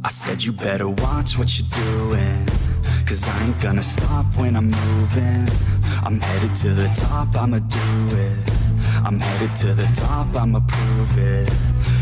I said you better watch what you're doing, 'cause I ain't gonna stop when I'm moving. I'm headed to the top, I'ma do it. I'm headed to the top, I'ma prove it.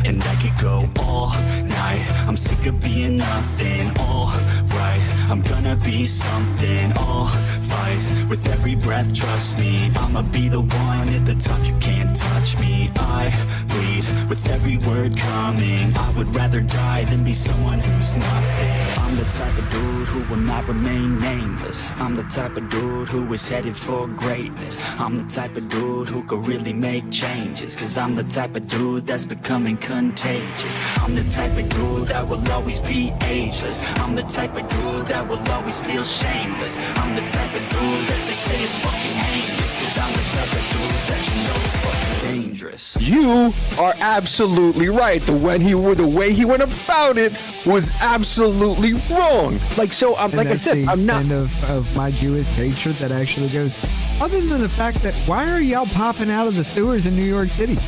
And I could go all night, I'm sick of being nothing. All right, I'm gonna be something. I'll fight with every breath, trust me. I'ma be the one at the top, you can't touch me. I bleed with every word coming. I would rather die than be someone who's nothing. I'm the type of dude who will not remain nameless. I'm the type of dude who is headed for greatness. I'm the type of dude who could really make changes, 'cause I'm the type of dude that's becoming contagious. I'm the type of dude that will always be ageless. I'm the type of dude that will always feel shameless. I'm the type of dude that they say is fucking heinous, 'cause I'm the type of dude that you know is fucking dangerous. You are absolutely right. The way he went about it was absolutely wrong. Like, so, like I said, I'm not of my Jewish hatred that actually goes. Other than the fact that why are y'all popping out of the sewers in New York City?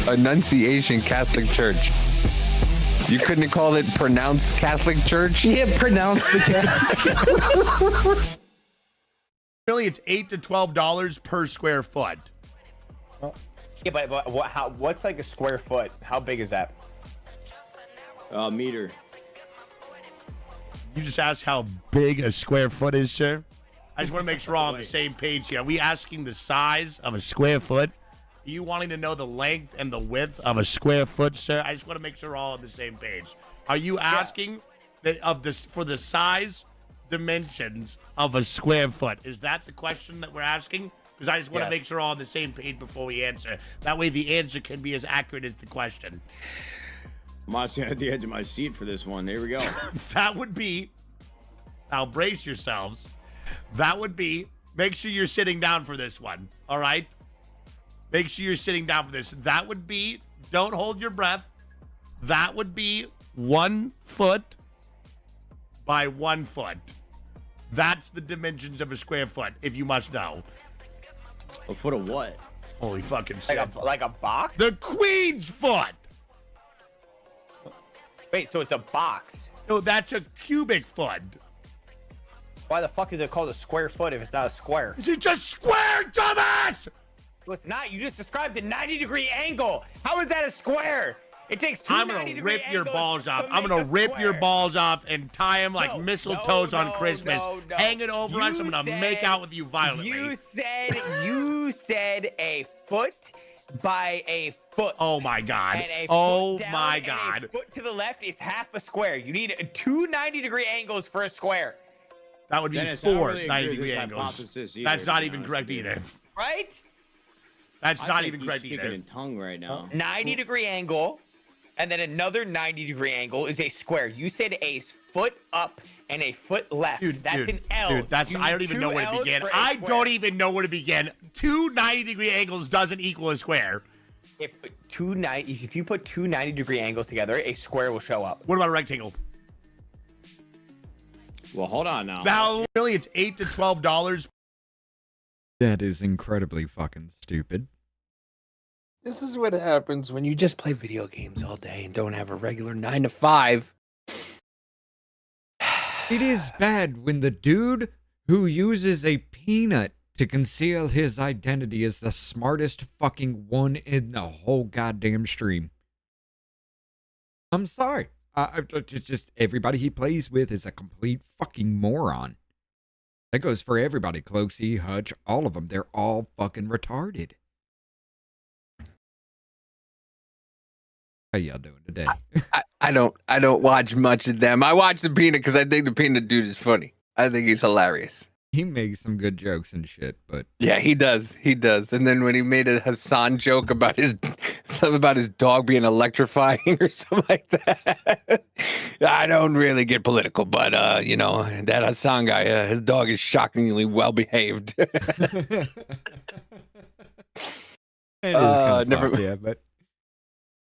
Annunciation Catholic Church. You couldn't call it pronounced Catholic Church? Yeah, pronounce the Catholic. Really, it's $8 to $12 per square foot. Yeah, but what's like a square foot? How big is that? Meter. You just asked how big a square foot is, sir? I just want to make sure we're all on the same page here. Are we asking the size of a square foot? Are you wanting to know the length and the width of a square foot, sir? I just want to make sure we're all on the same page. Are you asking for the size dimensions of a square foot? Is that the question that we're asking? Because I just want to make sure we're all on the same page before we answer. That way the answer can be as accurate as the question. I'm honestly at the edge of my seat for this one. There we go. That would be, now brace yourselves. That would be, make sure you're sitting down for this one, all right? Make sure you're sitting down for this. That would be, don't hold your breath. That would be 1 foot by 1 foot. That's the dimensions of a square foot, if you must know. A foot of what? Holy fucking shit. Like a box? The Queen's foot! Wait, so it's a box? No, that's a cubic foot. Why the fuck is it called a square foot if it's not a square? Is it just square, dumbass? Well, it's not. You just described a 90-degree angle. How is that a square? It takes two I'm gonna rip your balls off. I'm gonna rip your balls off and tie them like mistletoes on Christmas. Hang it over us. I'm gonna make out with you violently. You said a foot by a foot. Oh my god. And Oh my god. a foot to the left is half a square. You need two 90-degree angles for a square. That would be Dennis, four really 90-degree angles. That's not even correct either. Right? That's not even correct either. In tongue right now. 90-degree angle, and then another 90-degree angle is a square. You said a foot up and a foot left. That's an L. Dude, I don't even know where to begin. I don't even know where to begin. Two 90-degree angles doesn't equal a square. If you put two 90-degree angles together, a square will show up. What about a rectangle? Well, hold on now. Now, really, it's $8 to $12. That is incredibly fucking stupid. This is what happens when you just play video games all day and don't have a regular 9 to 5. It is bad when the dude who uses a peanut to conceal his identity is the smartest fucking one in the whole goddamn stream. I'm sorry. Just everybody he plays with is a complete fucking moron. That goes for everybody. Cloaksy, Hutch, all of them. They're all fucking retarded. How y'all doing today? I don't watch much of them. I watch the peanut because I think the peanut dude is funny. I think he's hilarious. He makes some good jokes and shit, but yeah, he does. He does. And then when he made a Hassan joke about something about his dog being electrifying or something like that. I don't really get political, but that Hassan guy, his dog is shockingly well behaved. It is kind of fun, yeah, but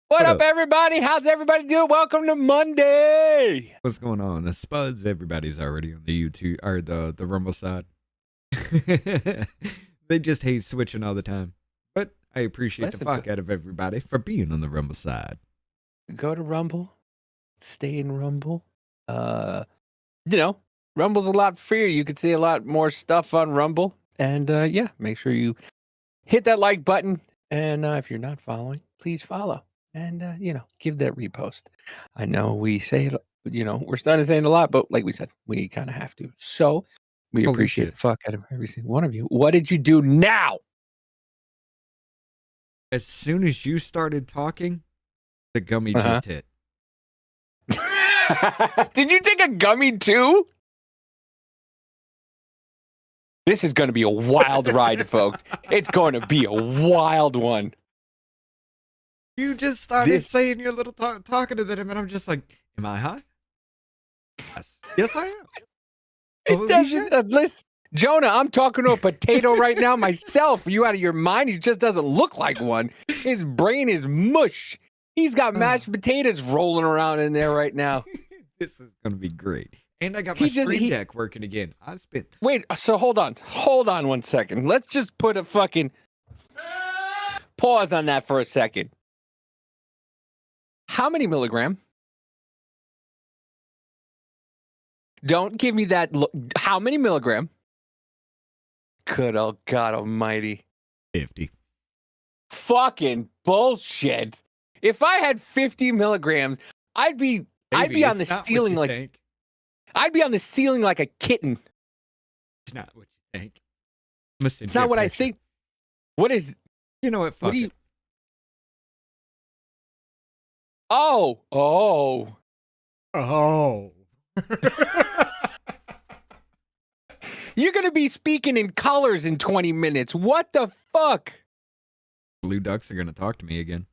what up, everybody? How's everybody doing? Welcome to Monday. What's going on? The Spuds, everybody's already on the YouTube or the Rumble side. They just hate switching all the time. But I appreciate the fuck out of everybody for being on the Rumble side. Go to Rumble. stay in Rumble. Rumble's a lot freer. You can see a lot more stuff on Rumble. And make sure you hit that like button. And if you're not following, please follow. And give that repost. I know we say it, we're starting to say it a lot, but like we said, we kind of have to. So we appreciate the fuck out of every single one of you. What did you do now? As soon as you started talking, the gummy just hit. Did you take a gummy too? This is going to be a wild ride, folks. It's going to be a wild one. You just started saying your little talking to them, and I'm just like, am I high? Yes, I am. It doesn't. Listen, Jonah, I'm talking to a potato right now myself. Are you out of your mind? He just doesn't look like one. His brain is mush. He's got mashed potatoes rolling around in there right now. This is going to be great. And I got my Stream Deck working again. Wait, so hold on 1 second. Let's just put a fucking pause on that for a second. How many milligram? Don't give me that look. How many milligram? Good old God almighty. 50. Fucking bullshit. If I had 50 milligrams, I'd be on the ceiling like I'd be on the ceiling like a kitten. It's not what you think. It's not what I think. What is? You know what? Fuck it. Oh. You're going to be speaking in colors in 20 minutes. What the fuck? Blue ducks are going to talk to me again.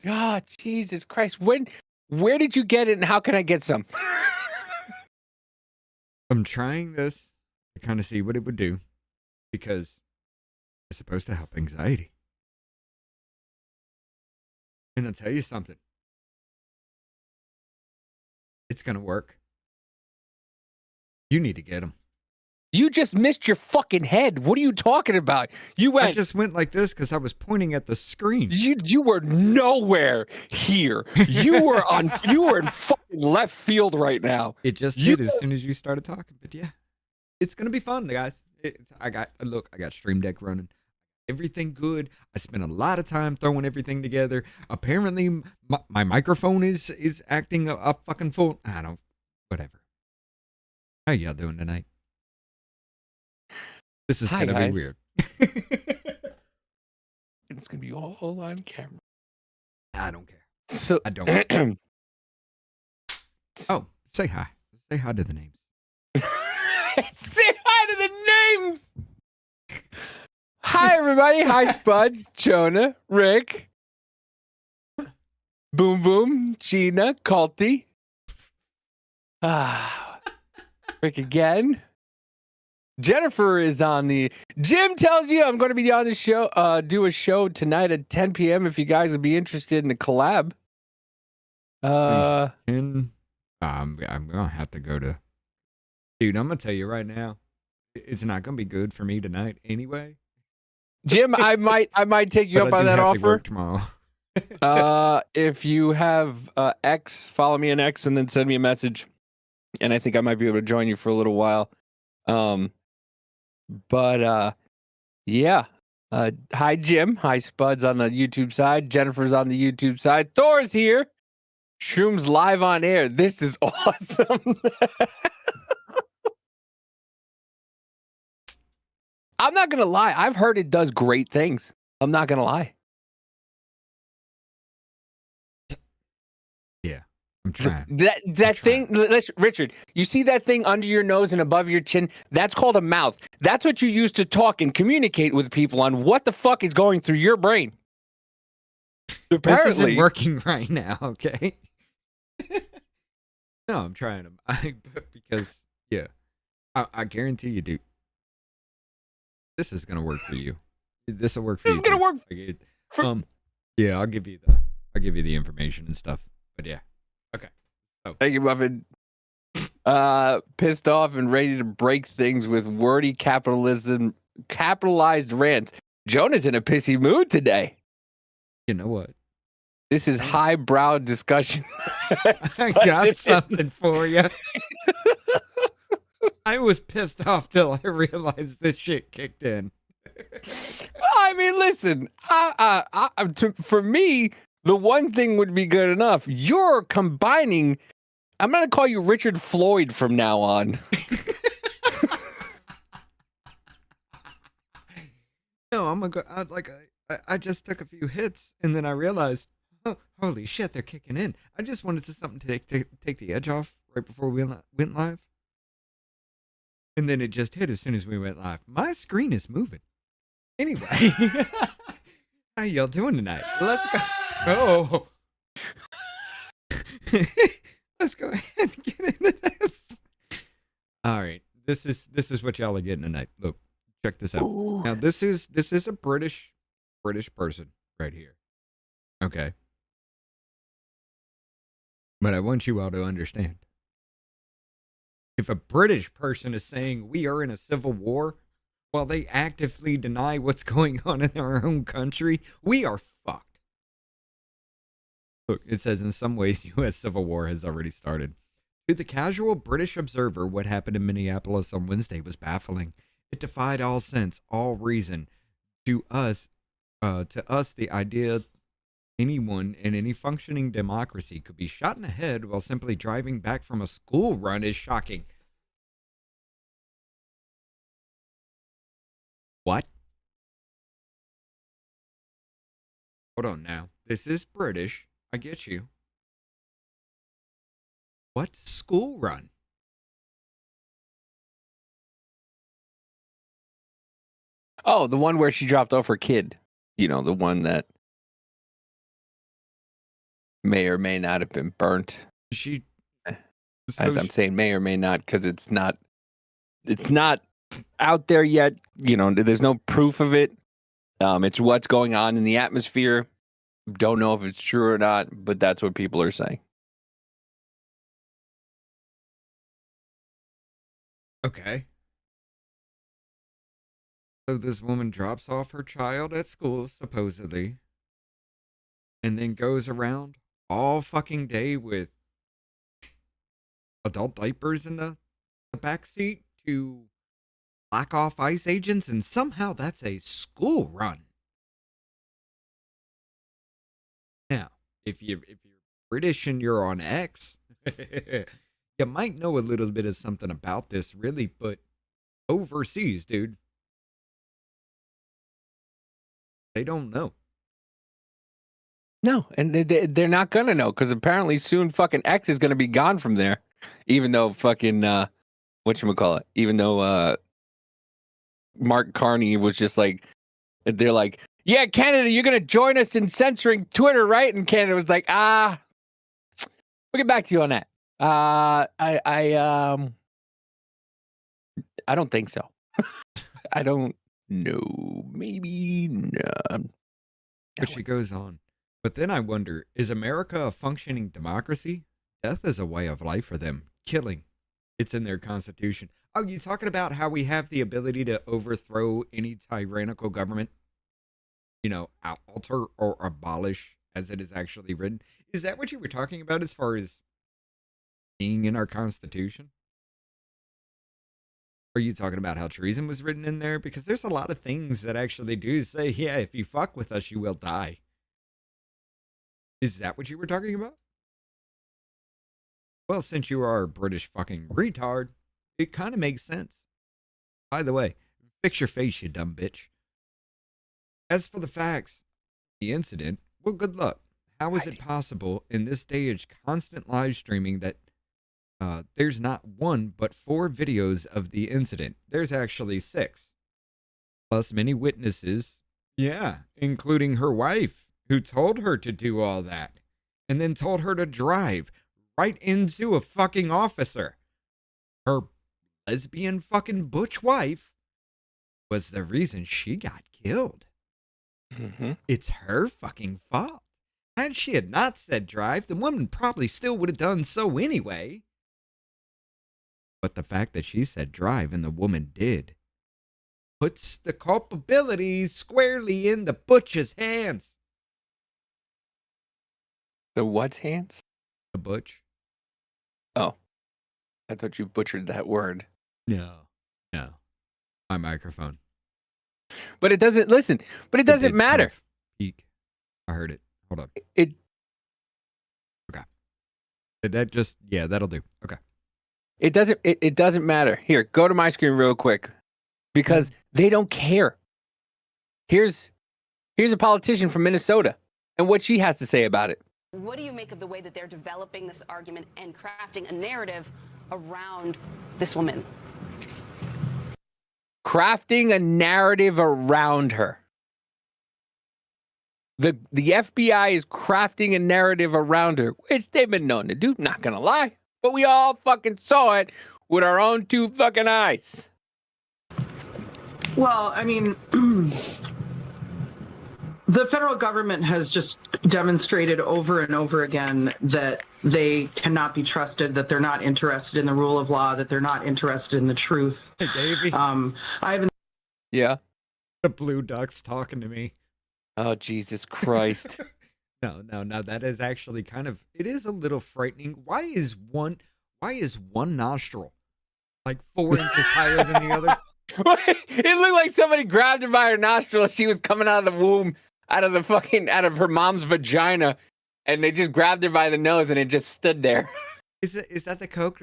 God, Jesus Christ. Where did you get it and how can I get some? I'm trying this to kind of see what it would do because it's supposed to help anxiety. And I'll tell you something. It's going to work. You need to get them. You just missed your fucking head. What are you talking about? I just went like this because I was pointing at the screen. You were nowhere here. You were in fucking left field right now. It just did as soon as you started talking. But yeah, it's gonna be fun, guys. I got Stream Deck running. Everything good. I spent a lot of time throwing everything together. Apparently, my microphone is acting a fucking fool. I don't. Whatever. How y'all doing tonight? This is going to be weird. It's going to be all on camera. I don't care. So I don't. Oh, say hi. Say hi to the names. Say hi to the names. Hi, everybody. Hi, Spuds, Jonah, Rick, Boom Boom, Gina, Culty. Rick again. Jennifer is on the. Jim tells you I'm going to be on the show. Do a show tonight at 10 p.m. if you guys would be interested in a collab. And I'm gonna have to go to. Dude, I'm gonna tell you right now, it's not gonna be good for me tonight anyway. Jim, I might take you up on that offer. Work tomorrow. If you have X, follow me on X and then send me a message, and I think I might be able to join you for a little while. Yeah. Hi, Jim. Hi, Spuds on the YouTube side. Jennifer's on the YouTube side. Thor's here. Shroom's live on air. This is awesome. I'm not going to lie. I've heard it does great things. I'm not going to lie. Yeah, I'm trying. That thing, Richard, you see that thing under your nose and above your chin? That's called a mouth. That's what you use to talk and communicate with people on what the fuck is going through your brain. Apparently, this isn't working right now, okay? No, I'm trying to. Because, yeah, I guarantee you, dude. This is gonna work for you. This will work for you. This is gonna work. Yeah, I'll give you the information and stuff. But yeah, okay. So. Thank you, Muffin. Pissed off and ready to break things with wordy capitalized rants. Jonah's in a pissy mood today. You know what? This is highbrow discussion. I got something for you. I was pissed off till I realized this shit kicked in. I mean, listen, for me, the one thing would be good enough. You're combining. I'm going to call you Richard Floyd from now on. No, I'm gonna go. I just took a few hits and then I realized, oh, holy shit, they're kicking in. I just wanted something to take the edge off right before we went live. And then it just hit as soon as we went live. My screen is moving. Anyway, how y'all doing tonight? Let's go. Oh, let's go ahead and get into this. All right, this is what y'all are getting tonight. Look, check this out. Ooh. Now this is a British person right here. Okay, but I want you all to understand. If a British person is saying we are in a civil war while they actively deny what's going on in our own country, we are fucked. Look, it says in some ways U.S. civil war has already started. To the casual British observer, what happened in Minneapolis on Wednesday was baffling. It defied all sense, all reason. To us, the idea anyone in any functioning democracy could be shot in the head while simply driving back from a school run is shocking. What? Hold on now. This is British. I get you. What school run? Oh, the one where she dropped off her kid. You know, the one that may or may not have been burnt. As I'm saying, may or may not, because it's not out there yet. You know, there's no proof of it. It's what's going on in the atmosphere. Don't know if it's true or not, but that's what people are saying. Okay. So this woman drops off her child at school, supposedly, and then goes around all fucking day with adult diapers in the back seat to black off ICE agents, and somehow that's a school run. Now, if you're British and you're on X, you might know a little bit of something about this, really, but overseas, dude, they don't know. No, and they're not going to know, because apparently soon fucking X is going to be gone from there. Even though fucking, whatchamacallit, even though Mark Carney was just like, they're like, yeah, Canada, you're going to join us in censoring Twitter, right? And Canada was like, we'll get back to you on that. I don't think so. I don't know. Maybe no. But she goes on. But then I wonder, is America a functioning democracy? Death is a way of life for them. Killing. It's in their constitution. Oh, you talking about how we have the ability to overthrow any tyrannical government? You know, alter or abolish, as it is actually written. Is that what you were talking about as far as being in our constitution? Are you talking about how treason was written in there? Because there's a lot of things that actually do say, yeah, if you fuck with us, you will die. Is that what you were talking about? Well, since you are a British fucking retard, it kind of makes sense. By the way, fix your face, you dumb bitch. As for the facts, the incident, well, good luck. How is it possible in this day of constant live streaming that there's not one but 4 videos of the incident? There's actually 6. Plus many witnesses, yeah, including her wife, who told her to do all that, and then told her to drive right into a fucking officer. Her lesbian fucking butch wife was the reason she got killed. Mm-hmm. It's her fucking fault. Had she had not said drive, the woman probably still would have done so anyway. But the fact that she said drive and the woman did puts the culpability squarely in the butcher's hands. The what's hands? The butch? Oh, I thought you butchered that word. No. My microphone. But it doesn't listen. But it doesn't did kind matter. of peak. I heard it. Hold on. It Okay. Did that just? Yeah, that'll do. Okay. It doesn't matter. Here, go to my screen real quick, because they don't care. Here's a politician from Minnesota and what she has to say about it. What do you make of the way that they're developing this argument and crafting a narrative around this woman? Crafting a narrative around her. The FBI is crafting a narrative around her, which they've been known to do, not gonna lie. But we all fucking saw it with our own two fucking eyes. Well, I mean, the federal government has just demonstrated over and over again that they cannot be trusted, that they're not interested in the rule of law, that they're not interested in the truth. Hey, Davey. I haven't. Yeah. The blue duck's talking to me. Oh, Jesus Christ. No, that is actually it is a little frightening. Why is one nostril like 4 inches higher than the other? It looked like somebody grabbed her by her nostril. She was coming out of the womb, out of her mom's vagina, and they just grabbed her by the nose, and it just stood there. Is that the Coke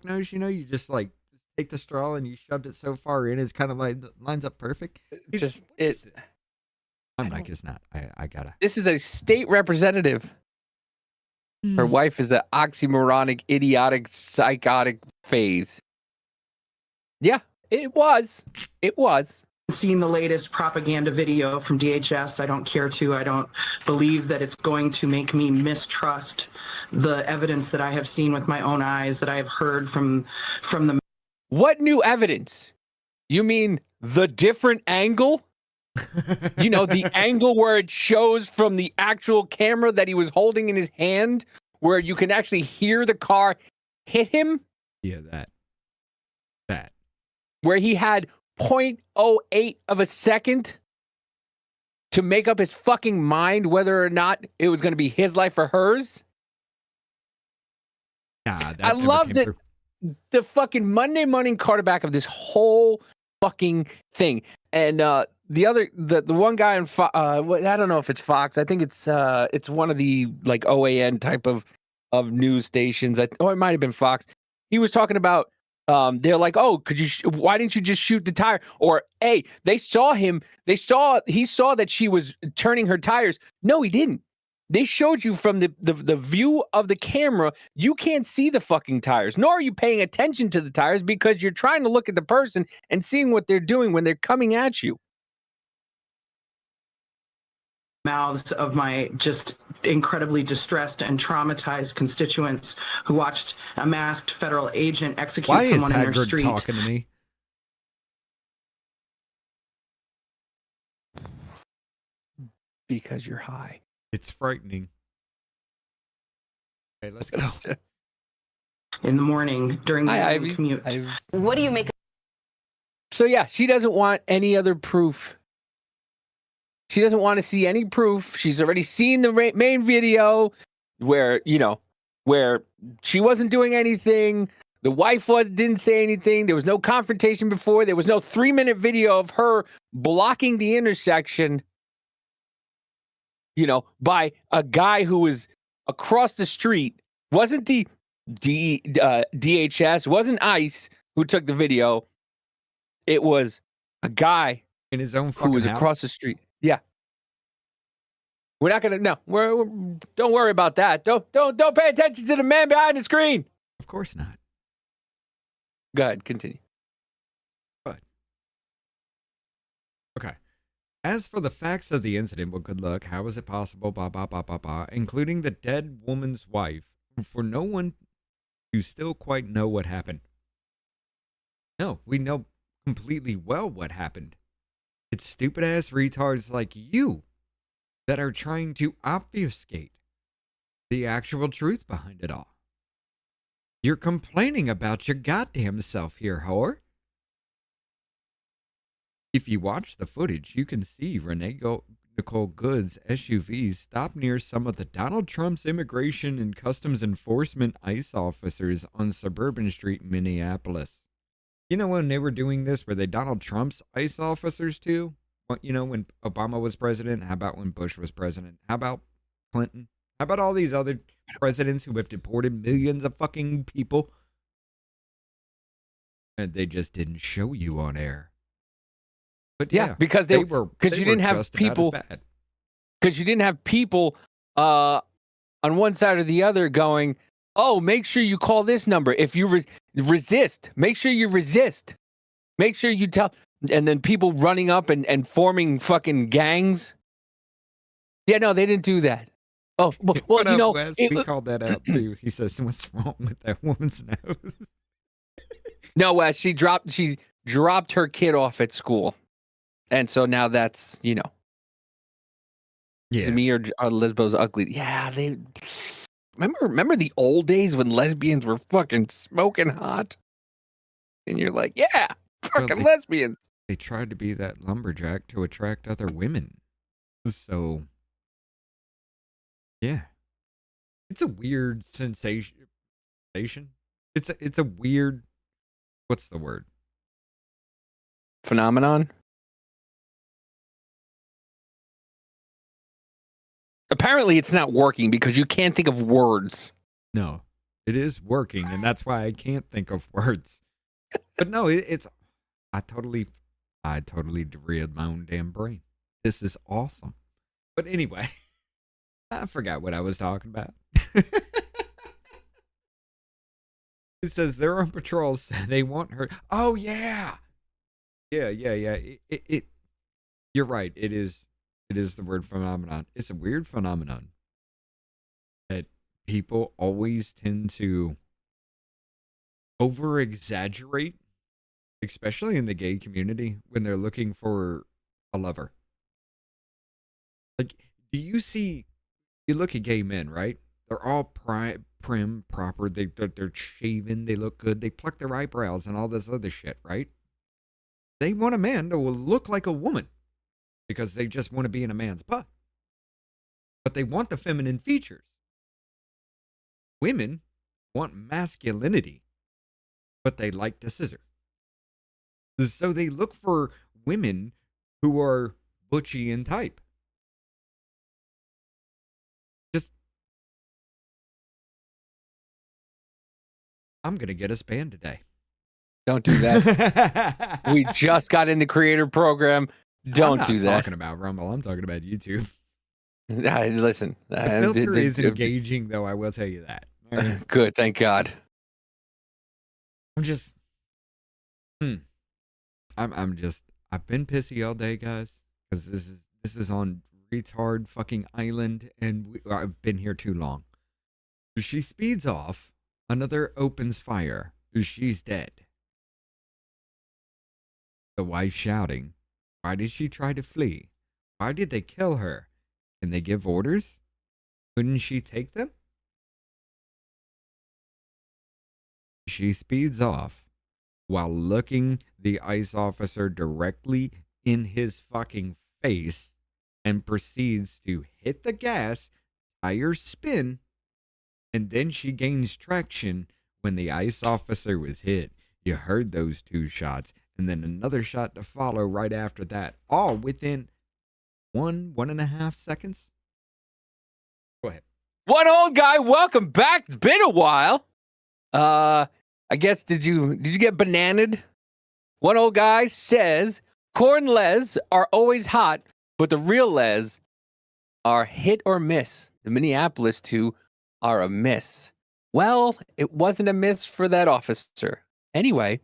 nose? You know, you just like take the straw and you shoved it so far in, it's kind of like lines up perfect. My mic is not. I gotta. This is a state representative. Her wife is an oxymoronic, idiotic, psychotic phase. Yeah, it was. Seen the latest propaganda video from DHS. I don't care to. I don't believe that it's going to make me mistrust the evidence that I have seen with my own eyes, that I have heard from the. What new evidence? You mean the different angle? You know, the angle where it shows from the actual camera that he was holding in his hand, where you can actually hear the car hit him? Yeah, that. Where he had 0.08 of a second to make up his fucking mind whether or not it was going to be his life or hers? Nah, I loved it. The fucking Monday morning quarterback of this whole fucking thing. And the one guy on I don't know if it's Fox. I think it's one of the like OAN type of news stations. Or it might have been Fox. He was talking about they're like, oh, why didn't you just shoot the tire? Or hey, he saw that she was turning her tires. No, he didn't. They showed you from the view of the camera, you can't see the fucking tires, nor are you paying attention to the tires because you're trying to look at the person and seeing what they're doing when they're coming at you. Mouths of my just incredibly distressed and traumatized constituents who watched a masked federal agent execute someone in their street. Why is Hagrid talking to me? Because you're high. It's frightening. Okay, let's go. In the morning during the commute. What do you make? So yeah, she doesn't want any other proof. She doesn't want to see any proof. She's already seen the main video where she wasn't doing anything. The wife didn't say anything. There was no confrontation before. There was no 3-minute video of her blocking the intersection, by a guy who was across the street. Wasn't the DHS, wasn't ICE who took the video. It was a guy in his own who was house? Across the street. Yeah. We're not gonna don't worry about that. Don't pay attention to the man behind the screen. Of course not. Go ahead, continue. But okay. As for the facts of the incident, well, good luck. How is it possible? Blah blah blah blah blah. Including the dead woman's wife, for no one to still quite know what happened. No, we know completely well what happened. It's stupid ass retards like you that are trying to obfuscate the actual truth behind it all. You're complaining about your goddamn self here, whore. If you watch the footage, you can see Renee Nicole Good's SUVs stopped near some of the Donald Trump's Immigration and Customs Enforcement ICE officers on Suburban Street in Minneapolis. You know when they were doing this, were they Donald Trump's ICE officers too? You know, when Obama was president? How about when Bush was president? How about Clinton? How about all these other presidents who have deported millions of fucking people? And they just didn't show you on air. But yeah, because they were because you didn't have people because you didn't have people on one side or the other going, oh, make sure you call this number. If you resist, make sure you resist. Make sure you tell. And then people running up and forming fucking gangs. Yeah, no, they didn't do that. Oh, well, you know. Wes? We called that out too. He says, what's wrong with that woman's nose? No, Wes, she dropped her kid off at school. And so now that's, you know. Yeah. Is me or are lesbos ugly? Yeah, they remember the old days when lesbians were fucking smoking hot? And you're like, yeah, fucking lesbians. They tried to be that lumberjack to attract other women. So, yeah. It's a weird sensation. It's a weird, what's the word? Phenomenon? Apparently it's not working because you can't think of words. No, it is working, and that's why I can't think of words. But no, it's I totally derailed my own damn brain. This is awesome. But anyway, I forgot what I was talking about. It says they're on patrol. They want her. Oh yeah, yeah. You're right. It is the word phenomenon. It's a weird phenomenon that people always tend to over-exaggerate, especially in the gay community, when they're looking for a lover. Like, do you see, you look at gay men, right? They're all prim, proper, they're shaven, they look good, they pluck their eyebrows and all this other shit, right? They want a man that will look like a woman because they just want to be in a man's butt. But they want the feminine features. Women want masculinity, but they like to scissor. So they look for women who are butchy in type. Just, I'm going to get us banned today. Don't do that. We just got in the creator program. Don't do that. I'm not talking about Rumble. I'm talking about YouTube. Listen. The filter is engaging, though, I will tell you that. Good, thank God. I'm just... I've been pissy all day, guys, because this is on retard fucking island, and I've been here too long. She speeds off. Another opens fire. She's dead. The wife shouting, why did she try to flee? Why did they kill her? Can they give orders? Couldn't she take them? She speeds off while looking the ICE officer directly in his fucking face and proceeds to hit the gas, tires spin, and then she gains traction when the ICE officer was hit. You heard those two shots, and then another shot to follow right after that, all within 1.5 seconds. Go ahead. One old guy, welcome back. It's been a while. I guess did you get bananaed? One old guy says corn les are always hot, but the real les are hit or miss. The Minneapolis two are a miss. Well, it wasn't a miss for that officer. Anyway,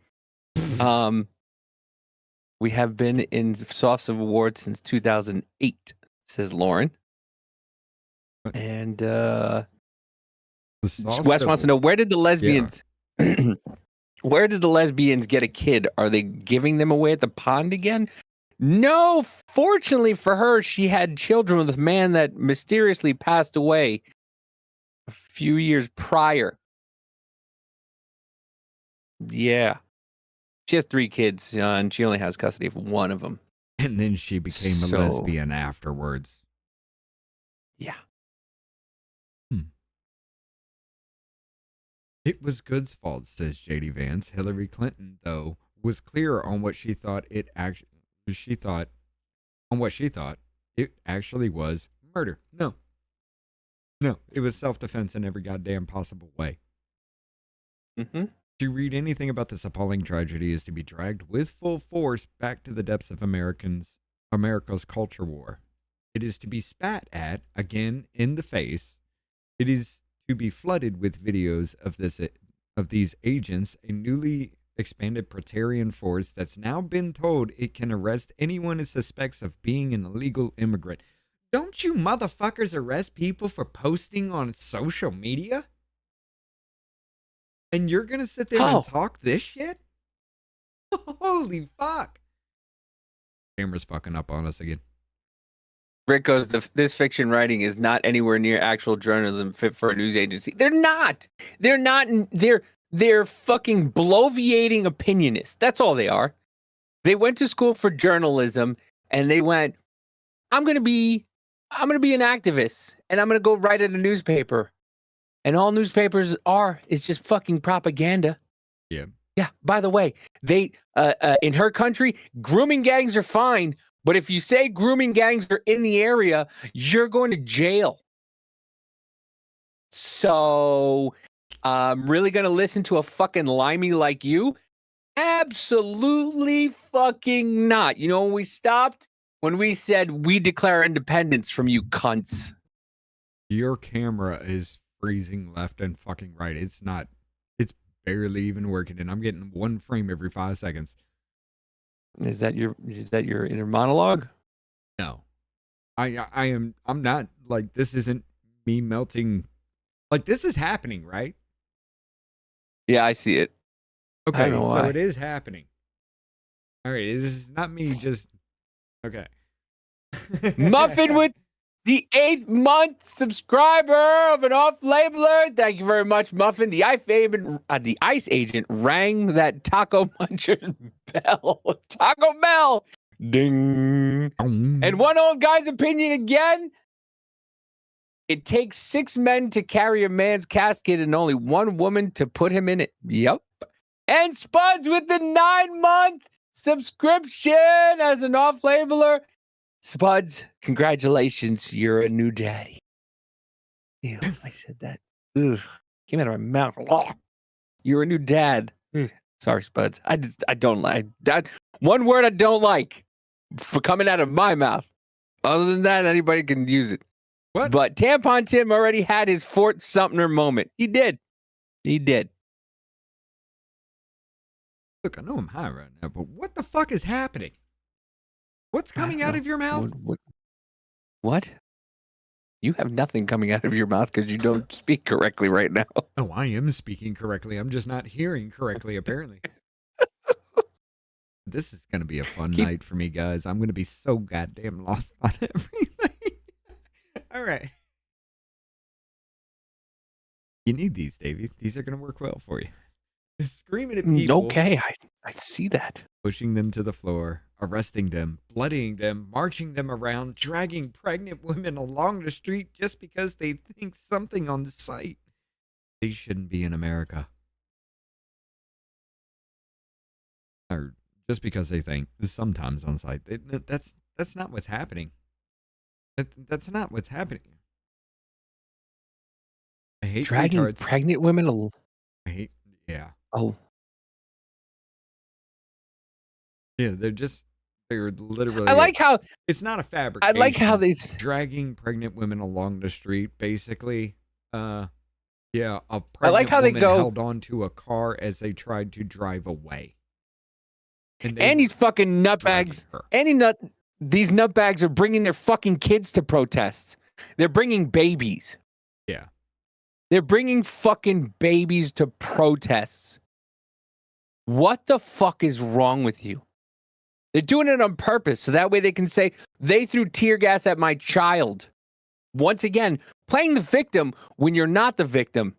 we have been in Soft Awards since 2008, says Lauren. And Wes wants to know, where did the lesbians where did the lesbians get a kid? Are they giving them away at the pond again? No, fortunately for her, she had children with a man that mysteriously passed away a few years prior. Yeah. She has 3 kids, and she only has custody of one of them. And then she became a lesbian afterwards. Yeah. It was Good's fault, says JD Vance. Hillary Clinton, though, was clear on what she thought it actually was murder. No, it was self-defense in every goddamn possible way. Mm-hmm. To read anything about this appalling tragedy is to be dragged with full force back to the depths of America's culture war. It is to be spat at again in the face. It is to be flooded with videos of these agents, a newly expanded Praetorian force that's now been told it can arrest anyone it suspects of being an illegal immigrant. Don't you motherfuckers arrest people for posting on social media? And you're gonna sit there and talk this shit? Holy fuck. Camera's fucking up on us again. Rick goes, this fiction writing is not anywhere near actual journalism fit for a news agency. They're not. They're fucking bloviating opinionists. That's all they are. They went to school for journalism and they went, I'm gonna be an activist and I'm gonna go write at a newspaper. And all newspapers is just fucking propaganda. Yeah. Yeah. By the way, they in her country, grooming gangs are fine. But if you say grooming gangs are in the area, you're going to jail. So I'm really going to listen to a fucking limey like you? Absolutely fucking not. You know when we stopped? When we said we declare independence from you cunts. Your camera is freezing left and fucking right. It's barely even working, and I'm getting one frame every 5 seconds. Is that your inner monologue? No. I'm not, like, this isn't me melting. Like, this is happening, right? Yeah, I see it. Okay, so it is happening. All right, this is not me just okay. Muffin with the 8th month subscriber of an off-labeler. Thank you very much, Muffin. The ICE agent rang that Taco Muncher's bell. Taco Bell. Ding. And one old guy's opinion again. It takes 6 men to carry a man's casket and only 1 woman to put him in it. Yep. And Spuds with the 9-month subscription as an off-labeler. Spuds, congratulations. You're a new daddy. Ew, I said that. Ugh, came out of my mouth. Ugh. You're a new dad. Sorry, Spuds. I don't like that. One word I don't like for coming out of my mouth. Other than that, anybody can use it. What? But Tampon Tim already had his Fort Sumter moment. He did. Look, I know I'm high right now, but what the fuck is happening? What's coming out of your mouth? What? You have nothing coming out of your mouth because you don't speak correctly right now. Oh, I am speaking correctly. I'm just not hearing correctly, apparently. This is going to be a fun night for me, guys. I'm going to be so goddamn lost on everything. All right. You need these, Davey. These are going to work well for you. Screaming at people. Okay, I see that. Pushing them to the floor, arresting them, bloodying them, marching them around, dragging pregnant women along the street just because they think something on the site. They shouldn't be in America. Or just because they think sometimes on site. That's not what's happening. That's not what's happening. I hate dragging retards. Pregnant women. Yeah. Oh. Yeah, they're literally. I like how it's not a fabrication. I like how they dragging pregnant women along the street, basically. Yeah, a pregnant I like how woman they go held onto a car as they tried to drive away. And these fucking nutbags. These nutbags are bringing their fucking kids to protests. They're bringing babies. Yeah. They're bringing fucking babies to protests. What the fuck is wrong with you? They're doing it on purpose so that way they can say they threw tear gas at my child. Once again, playing the victim when you're not the victim.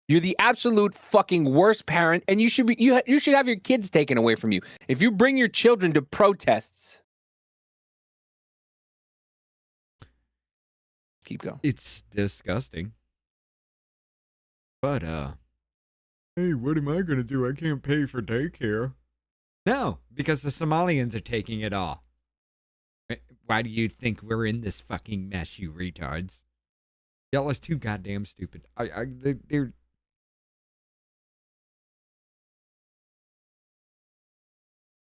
You're the absolute fucking worst parent, and you should have your kids taken away from you. If you bring your children to protests, keep going. It's disgusting. But hey, what am I gonna do? I can't pay for daycare. No, because the Somalians are taking it all. Why do you think we're in this fucking mess, you retards? Y'all is too goddamn stupid. They're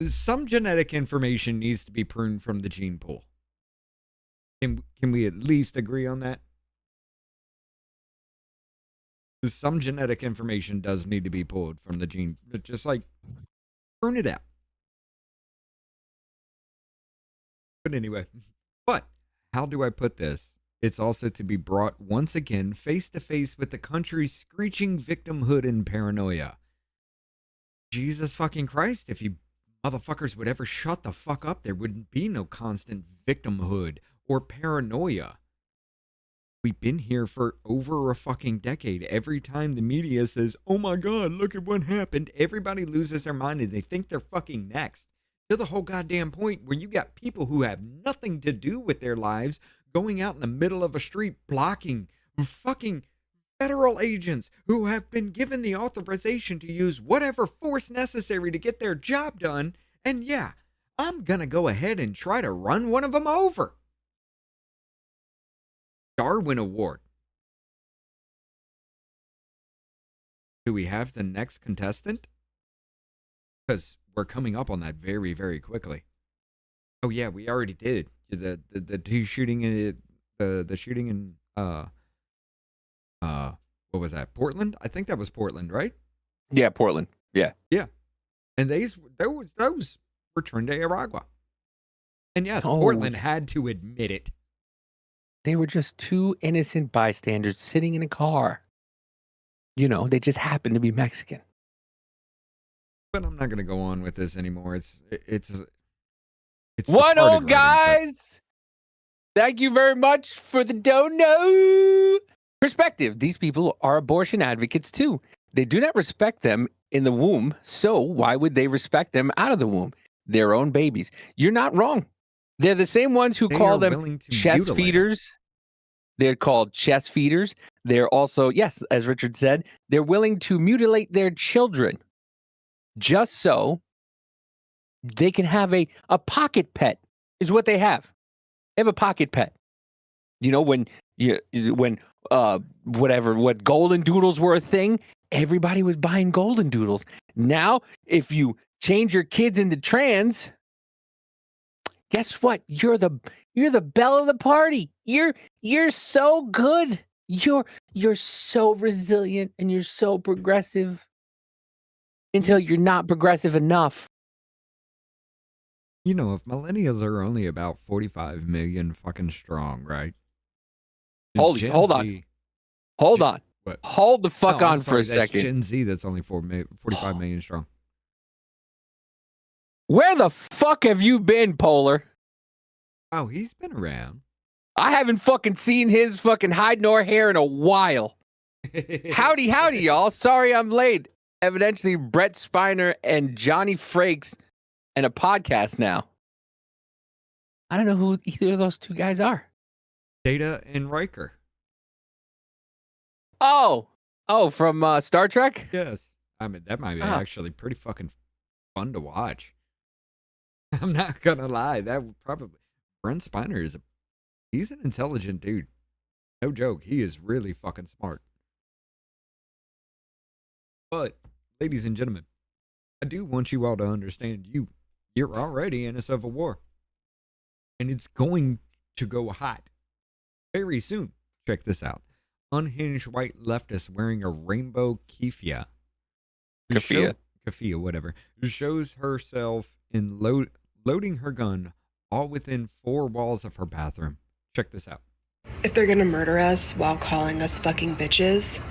some genetic information needs to be pruned from the gene pool. Can we at least agree on that? Some genetic information does need to be pulled from the gene. Just like prune it out. But anyway, how do I put this? It's also to be brought once again face to face with the country's screeching victimhood and paranoia. Jesus fucking Christ, if you motherfuckers would ever shut the fuck up, there wouldn't be no constant victimhood or paranoia. We've been here for over a fucking decade. Every time the media says, oh my God, look at what happened, everybody loses their mind and they think they're fucking next. To the whole goddamn point where you got people who have nothing to do with their lives going out in the middle of a street blocking fucking federal agents who have been given the authorization to use whatever force necessary to get their job done. And yeah, I'm gonna go ahead and try to run one of them over. Darwin Award. Do we have the next contestant? Because we're coming up on that very, very quickly. Oh yeah, we already did the two shooting in the shooting in what was that? Portland? I think that was Portland, right? Yeah, Portland. Yeah. Yeah. And those were Trinidad Aragua. And yes, Oh. Portland had to admit it. They were just two innocent bystanders sitting in a car. You know, they just happened to be Mexican. But I'm not going to go on with this anymore. It's One retarded old writing, guys. Thank you very much for the dono. Perspective. These people are abortion advocates too. They do not respect them in the womb. So why would they respect them out of the womb? Their own babies. You're not wrong. They're the same ones who They call are them willing to chest mutilate. feeders. They're called chest feeders. They're also, yes, as Richard said, they're willing to mutilate their children just so they can have a pocket pet is what they have. They have a pocket pet. You know, when what golden doodles were a thing, everybody was buying golden doodles. Now, if you change your kids into trans, guess what? You're the belle of the party. You're so good. You're so resilient and you're so progressive until you're not progressive enough. You know, if millennials are only about 45 million fucking strong, right? Hold on. What? Hold the fuck No, I'm on for a sorry, that's second. Gen Z, that's only 45 million strong. Where the fuck have you been, Polar? Oh, he's been around. I haven't fucking seen his fucking hide nor hair in a while. Howdy, y'all. Sorry I'm late. Evidently, Brett Spiner and Johnny Frakes and a podcast now. I don't know who either of those two guys are. Data and Riker. Oh, from Star Trek? Yes. I mean, that might be Oh. actually pretty fucking fun to watch. I'm not gonna lie. That would probably... Brent Spiner he's an intelligent dude. No joke. He is really fucking smart. But, ladies and gentlemen, I do want you all to understand you're already in a civil war. And it's going to go hot very soon. Check this out. Unhinged white leftist wearing a rainbow keffiyeh. Keffiyeh, whatever. Shows herself in loading her gun all within 4 walls of her bathroom. Check this out. If they're gonna murder us while calling us fucking bitches,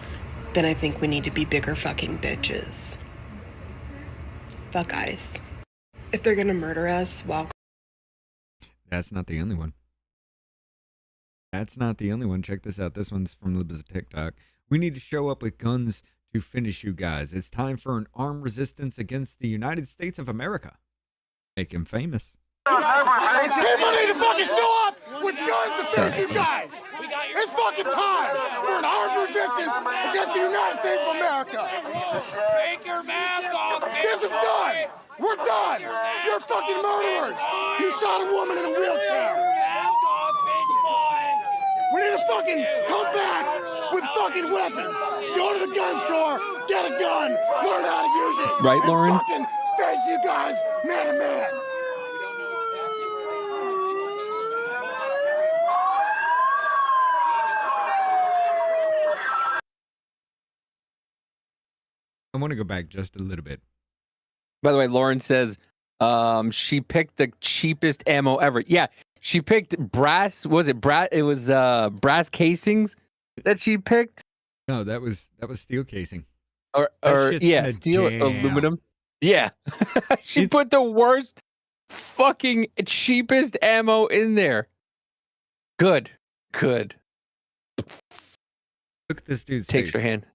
then I think we need to be bigger fucking bitches. Fuck ICE. If they're gonna murder us while... That's not the only one. Check this out. This one's from Lib's TikTok. We need to show up with guns to finish you guys. It's time for an armed resistance against the United States of America. Make him famous. People need to fucking show up with guns to finish you guys. It's fucking time for an armed resistance against the United States of America. Take your mask off, bitch. This is done. We're done. You're fucking murderers. You shot a woman in a wheelchair. Mask off, bitch boy. We need to fucking come back with fucking weapons. Go to the gun store, get a gun, learn how to use it. Right, Lauren? And fucking face you guys man to man. I want to go back just a little bit. By the way, Lauren says she picked the cheapest ammo ever. Yeah, she picked brass. Was it brass? It was brass casings that she picked. No, that was steel casing. Or yeah, steel, aluminum. Yeah, she put the worst, fucking cheapest ammo in there. Good. Look at this dude's Takes face. her hand.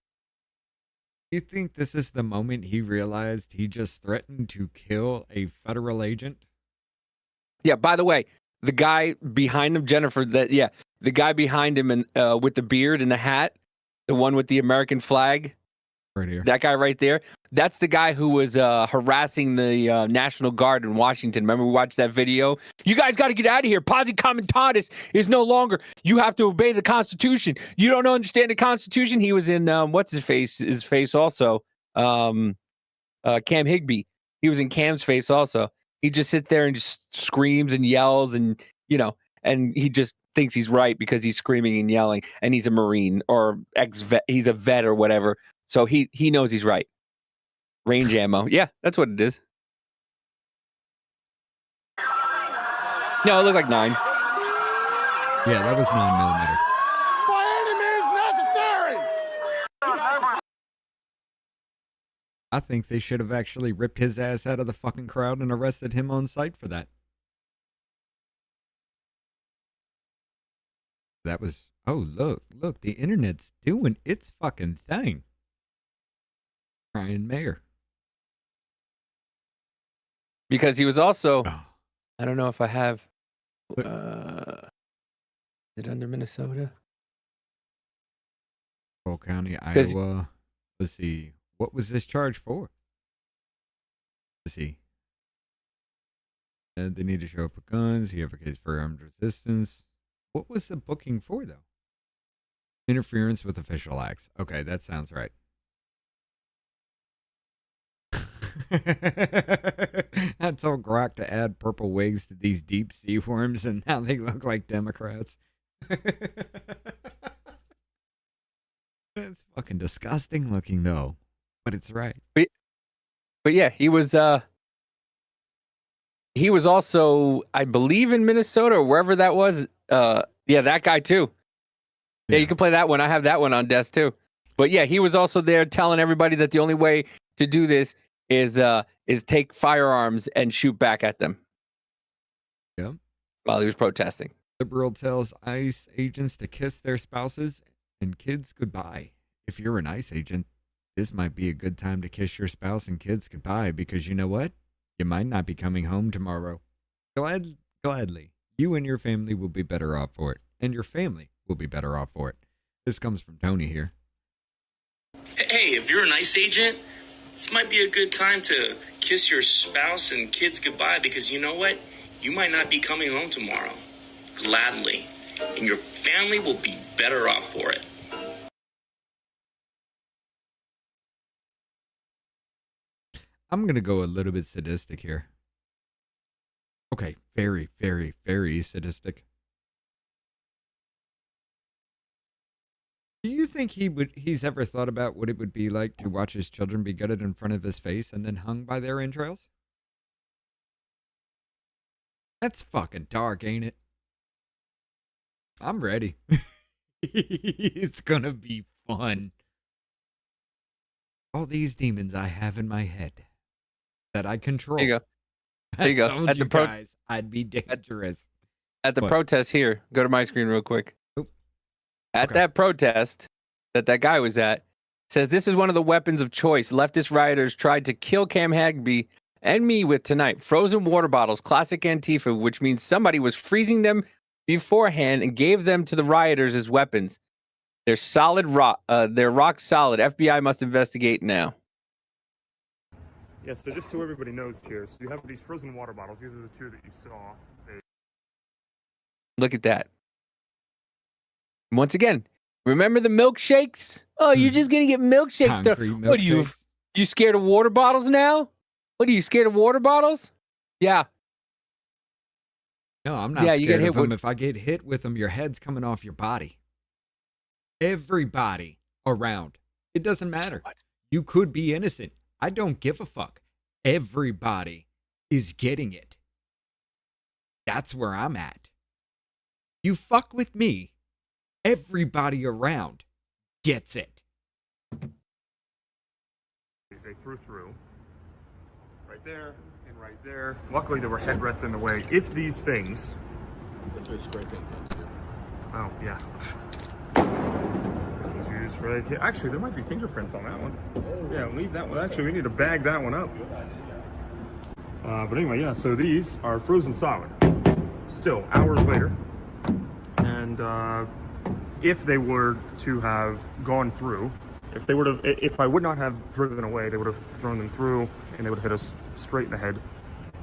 You think this is the moment he realized he just threatened to kill a federal agent? Yeah. By the way, the guy behind him, Jennifer. The guy behind him and with the beard and the hat, the one with the American flag. Right here. That guy right there. That's the guy who was harassing the National Guard in Washington. Remember we watched that video? You guys got to get out of here. Posse Comitatus is no longer. You have to obey the Constitution. You don't understand the Constitution. He was in what's his face? His face also. Cam Higbee. He was in Cam's face also. He just sits there and just screams and yells and and he just thinks he's right because he's screaming and yelling and he's a Marine or ex-vet. He's a vet or whatever. So he knows he's right. Range ammo. Yeah, that's what it is. No, it looked like 9. Yeah, that was 9mm. By any means necessary. I think they should have actually ripped his ass out of the fucking crowd and arrested him on sight for that. That was... Oh, look, the internet's doing its fucking thing. Ryan Mayer. Because he was also, Oh. I don't know if I have, is it under Minnesota? Cole County, Iowa. Let's see. What was this charge for? Let's see. They need to show up with guns. He advocates for armed resistance. What was the booking for, though? Interference with official acts. Okay, that sounds right. I told Grok to add purple wigs to these deep sea worms, and now they look like Democrats. That's fucking disgusting looking, though. But it's right. But yeah, he was also, I believe, in Minnesota or wherever that was. Yeah, that guy too. Yeah, you can play that one. I have that one on desk too. But yeah, he was also there telling everybody that the only way to do this is take firearms and shoot back at them. Yeah. While he was protesting. Liberal tells ICE agents to kiss their spouses and kids goodbye. If you're an ICE agent, this might be a good time to kiss your spouse and kids goodbye because you know what? You might not be coming home tomorrow. Gladly. You and your family will be better off for it. And your family will be better off for it. This comes from Tony here. Hey, if you're an ICE agent, this might be a good time to kiss your spouse and kids goodbye because you know what? You might not be coming home tomorrow. Gladly. And your family will be better off for it. I'm going to go a little bit sadistic here. Okay, very, very, very sadistic. Do you think he's ever thought about what it would be like to watch his children be gutted in front of his face and then hung by their entrails? That's fucking dark, ain't it? I'm ready. It's gonna be fun. All these demons I have in my head that I control. There you go. There you go. Told At you the guys, I'd be dangerous. At the What? protest here, go to my screen real quick. Oop. At Okay. that protest that guy was at, Says this is one of the weapons of choice leftist rioters tried to kill Cam Hagby and me with tonight. Frozen water bottles, classic Antifa, which means somebody was freezing them beforehand and gave them to the rioters as weapons. They're solid rock. They're rock solid. FBI must investigate now. Yes, so just so everybody knows here, so you have these frozen water bottles. These are the two that you saw. Look at that. Once again, remember the milkshakes? Oh, you're just gonna get milkshakes. What are you? You scared of water bottles now? What are you scared of water bottles? Yeah. No, I'm not scared of them. If I get hit with them, your head's coming off your body. Everybody around. It doesn't matter. You could be innocent. I don't give a fuck. Everybody is getting it. That's where I'm at. You fuck with me, everybody around gets it. They threw through. Right there and right there. Luckily, there were headrests in the way. If these things... Oh, yeah. Right. Actually, there might be fingerprints on that one. Yeah, leave that one. Actually, we need to bag that one up. But anyway, yeah, so these are frozen solid. Still, hours later. And if they were to have gone through, if I would not have driven away, they would have thrown them through and they would have hit us straight in the head.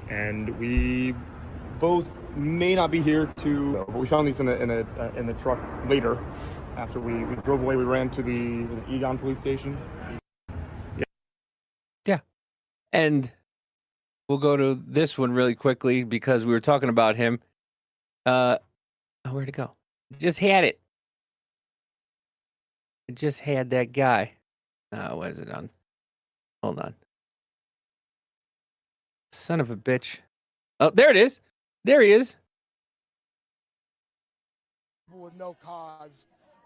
And we both may not be here to, but we found these in the truck later. After we drove away, we ran to the Egon police station. Yeah. And we'll go to this one really quickly because we were talking about him. Where'd it go? Just had it. I just had that guy. What is it on? Hold on. Son of a bitch. Oh, there it is. There he is. With no cause.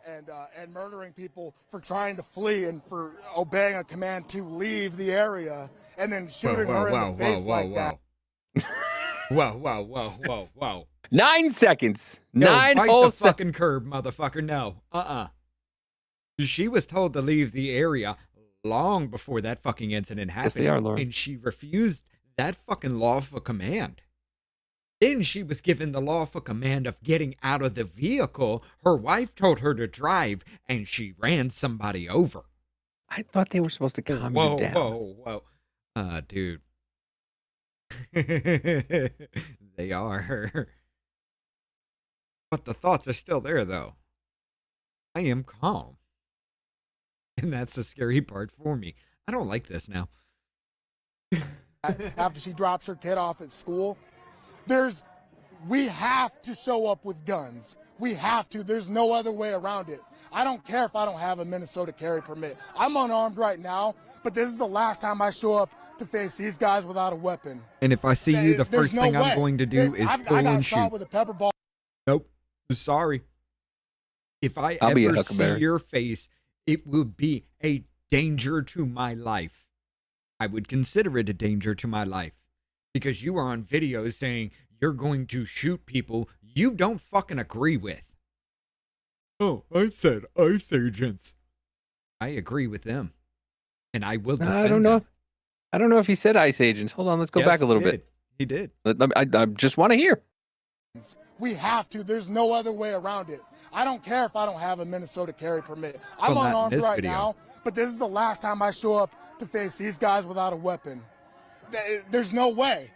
And murdering people for trying to flee and for obeying a command to leave the area and then shooting her in the face like that. Whoa. 9 seconds. No, 9 bite whole the fucking curb, motherfucker. No. She was told to leave the area long before that fucking incident happened. Yes, they are, Laura. And she refused that fucking lawful command. Then she was given the lawful command of getting out of the vehicle. Her wife told her to drive, and she ran somebody over. I thought they were supposed to calm you down. Whoa. Dude. They are. But the thoughts are still there, though. I am calm. And that's the scary part for me. I don't like this now. After she drops her kid off at school, we have to show up with guns. We have to. There's no other way around it. I don't care if I don't have a Minnesota carry permit. I'm unarmed right now, but this is the last time I show up to face these guys without a weapon. And if I see you, the first thing I'm going to do is pull and shoot. Shot with a pepper ball. Nope. Sorry. If I ever see your face, it would be a danger to my life. I would consider it a danger to my life. Because you are on video saying you're going to shoot people you don't fucking agree with. Oh, I said ICE agents. I agree with them. And I will defend I don't know. them. I don't know if he said ICE agents. Hold on, let's go back a little bit. He did. I just want to hear. We have to. There's no other way around it. I don't care if I don't have a Minnesota carry permit. I'm unarmed right now, but this is the last time I show up to face these guys without a weapon. There's no way.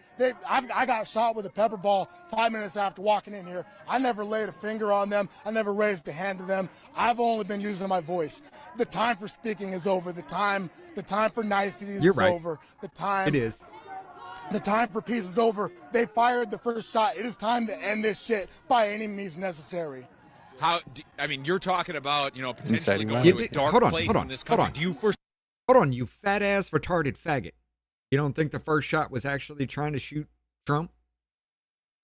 I got shot with a pepper ball 5 minutes after walking in here. I never laid a finger on them. I never raised a hand to them. I've only been using my voice. The time for speaking is over. The time for niceties is over. It is. The time for peace is over. They fired the first shot. It is time to end this shit by any means necessary. You're talking about, potentially going to a dark place in this country. Hold on, you fat ass retarded faggot. You don't think the first shot was actually trying to shoot Trump?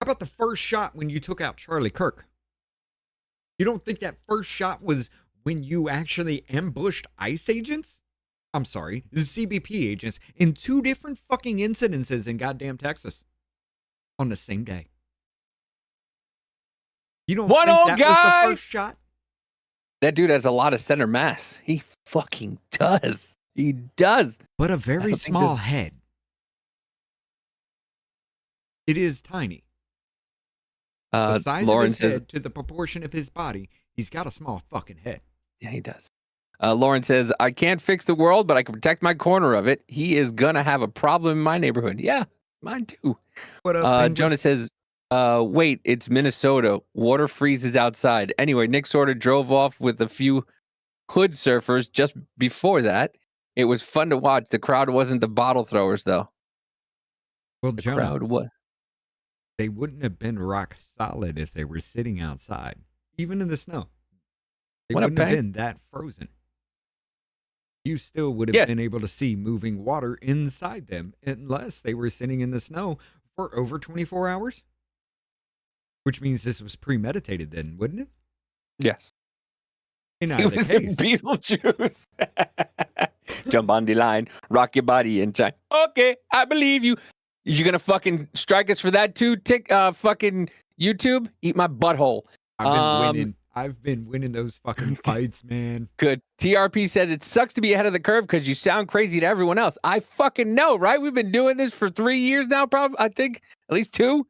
How about the first shot when you took out Charlie Kirk? You don't think that first shot was when you actually ambushed ICE agents? I'm sorry, the CBP agents in 2 different fucking incidences in goddamn Texas on the same day. You don't think that was the first shot? That dude has a lot of center mass. He fucking does. He does. But a very small head. It is tiny. The size Lauren of his says, head to the proportion of his body, he's got a small fucking head. Yeah, he does. Lauren says, I can't fix the world, but I can protect my corner of it. He is going to have a problem in my neighborhood. Yeah, mine too. What up, Jonah says, wait, it's Minnesota. Water freezes outside. Anyway, Nick sort of drove off with a few hood surfers just before that. It was fun to watch. The crowd wasn't the bottle throwers, though. Well, The Jonah, crowd was. they wouldn't have been rock solid if they were sitting outside, even in the snow. They What up, wouldn't have Bang? been that frozen. You still would have been able to see moving water inside them unless they were sitting in the snow for over 24 hours. Which means this was premeditated then, wouldn't it? Yes. In He either was in case. Beetlejuice. Jump on the line, rock your body and shine. Okay, I believe you. You gonna fucking strike us for that too? Fucking YouTube, eat my butthole. I've been winning. I've been winning those fucking fights, man. Good. TRP said it sucks to be ahead of the curve because you sound crazy to everyone else. I fucking know, right? We've been doing this for 3 years now, probably. I think at least 2.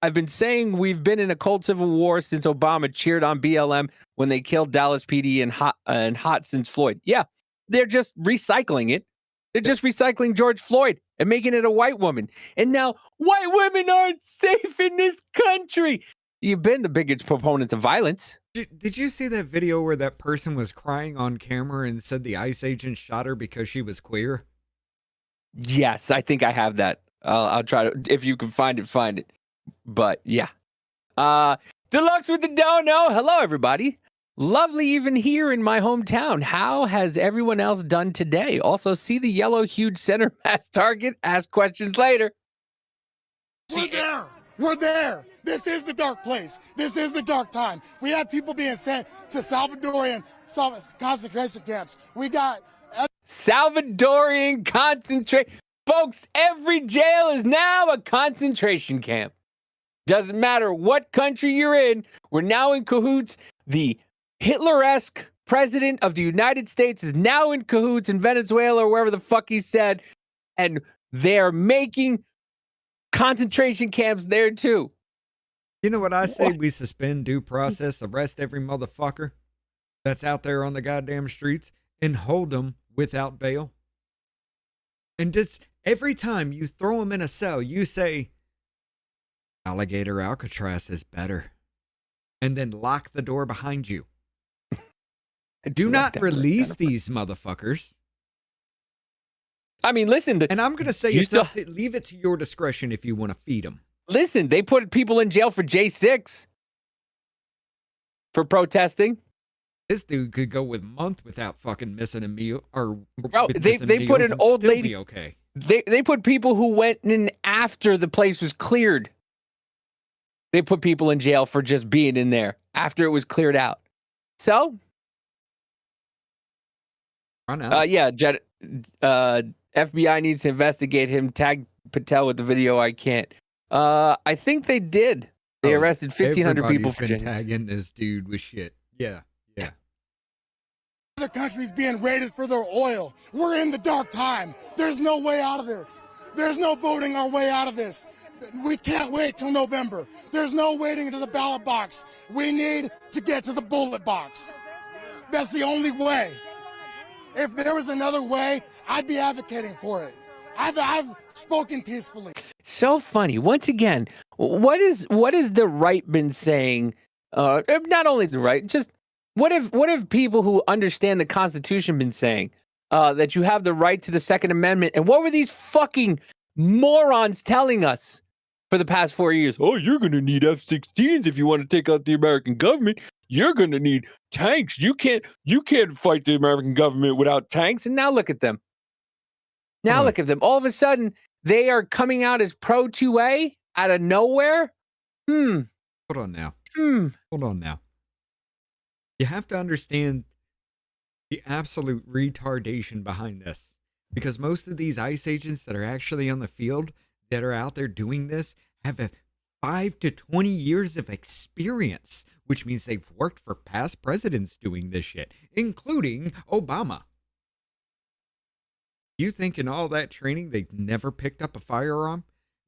I've been saying we've been in a cold civil war since Obama cheered on BLM when they killed Dallas PD and hot since Floyd. Yeah, they're just recycling it. They're just recycling George Floyd and making it a white woman. And now white women aren't safe in this country. You've been the biggest proponents of violence. Did you see that video where that person was crying on camera and said the ICE agent shot her because she was queer? Yes, I think I have that. I'll try to, if you can find it. But yeah. Deluxe with the dono. Hello, everybody. Lovely even here in my hometown. How has everyone else done today? Also, see the yellow huge center mass target? Ask questions later. We're there. We're there. This is the dark place. This is the dark time. We have people being sent to Salvadorian concentration camps. We got Salvadorian concentration. Folks, every jail is now a concentration camp. Doesn't matter what country you're in. We're now in cahoots. The Hitler-esque president of the United States is now in cahoots in Venezuela or wherever the fuck he said. And they're making concentration camps there too. You know what I say? We suspend due process, arrest every motherfucker that's out there on the goddamn streets, and hold them without bail. And just every time you throw them in a cell, you say, Alligator Alcatraz is better. And then lock the door behind you. Do not release these motherfuckers. I mean, listen. And I'm going to say leave it to your discretion if you want to feed them. Listen, they put people in jail for J6 for protesting. This dude could go with a month without fucking missing a meal. Or bro, they put an old lady. Okay. They put people who went in after the place was cleared. They put people in jail for just being in there after it was cleared out. So, yeah, FBI needs to investigate him. Tag Patel with the video. I can't. I think they did. They arrested 1,500 people for tagging this dude with shit. Yeah. other countries being raided for their oil. We're in the dark time. There's no way out of this. There's no voting our way out of this. We can't wait till November. There's no waiting to the ballot box. We need to get to the bullet box. That's the only way. If there was another way, I'd be advocating for it. I've spoken peacefully. So funny. Once again, what is the right been saying? Not only the right, just what have people who understand the Constitution been saying? That you have the right to the Second Amendment. And what were these fucking morons telling us for the past 4 years? Oh, you're going to need F-16s if you want to take out the American government. You're going to need tanks. You can't fight the American government without tanks. And now look at them. Now look at them. All of a sudden, they are coming out as pro-2A out of nowhere. Hold on now. Hold on now. You have to understand the absolute retardation behind this. Because most of these ICE agents that are actually on the field that are out there doing this have a 5 to 20 years of experience, which means they've worked for past presidents doing this shit, including Obama. You think in all that training they've never picked up a firearm?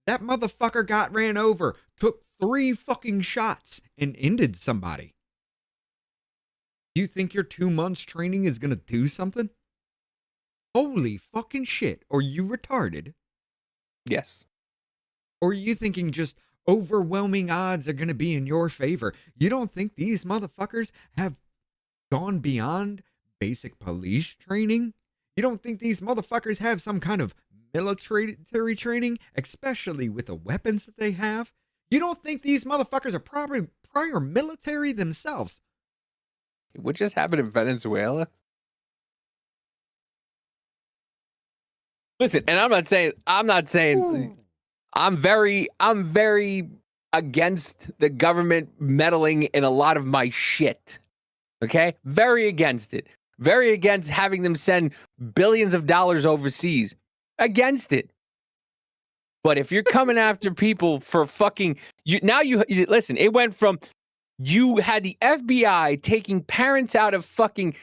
That motherfucker got ran over, took 3 fucking shots, and ended somebody. You think your 2 months training is gonna do something? Holy fucking shit. Are you retarded? Yes. Or are you thinking just overwhelming odds are gonna be in your favor? You don't think these motherfuckers have gone beyond basic police training? You don't think these motherfuckers have some kind of military training, especially with the weapons that they have? You don't think these motherfuckers are probably prior military themselves? What just happened in Venezuela? Listen, and I'm not saying I'm very against the government meddling in a lot of my shit. Okay? Very against it. Very against having them send billions of dollars overseas. Against it. But if you're coming after people for fucking you listen, it went from you had the FBI taking parents out of fucking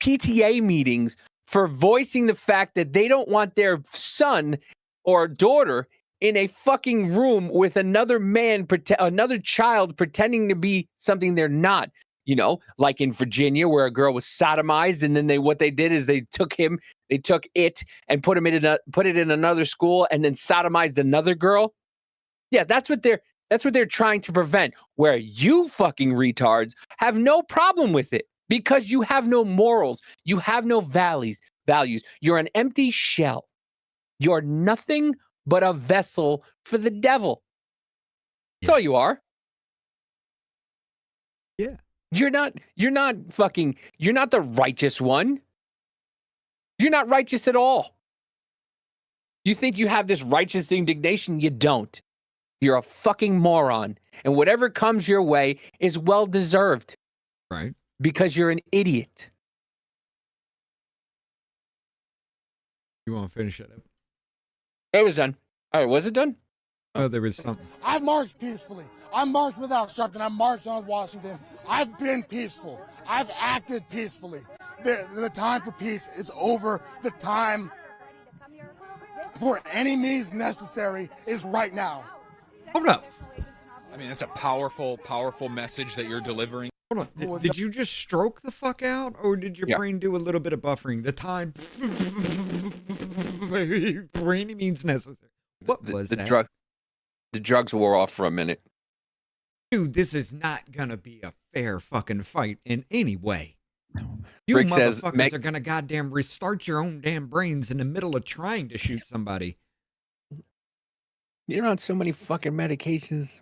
PTA meetings for voicing the fact that they don't want their son or daughter in a fucking room with another man, another child pretending to be something they're not. You know, like in Virginia where a girl was sodomized, and then what they did is they took it and put it in another school and then sodomized another girl. Yeah, that's what they're trying to prevent. Where you fucking retards have no problem with it because you have no morals, you have no values. You're an empty shell. You're nothing but a vessel for the devil. That's all you are. Yeah. You're not the righteous one. You're not righteous at all. You think you have this righteous indignation? You don't. You're a fucking moron. And whatever comes your way is well deserved. Right. Because you're an idiot. You want to finish it up? It was done. All right, was it done? Oh, there was something. I've marched peacefully. I marched without Sharpton. I marched on Washington. I've been peaceful. I've acted peacefully. The time for peace is over. The time for any means necessary is right now. Hold up. I mean, that's a powerful, powerful message that you're delivering. Hold on. Did you just stroke the fuck out, or did your brain do a little bit of buffering? The time for any means necessary. What was that? The drugs wore off for a minute. Dude, this is not gonna be a fair fucking fight in any way. You Rick motherfuckers are gonna goddamn restart your own damn brains in the middle of trying to shoot somebody. You're on so many fucking medications.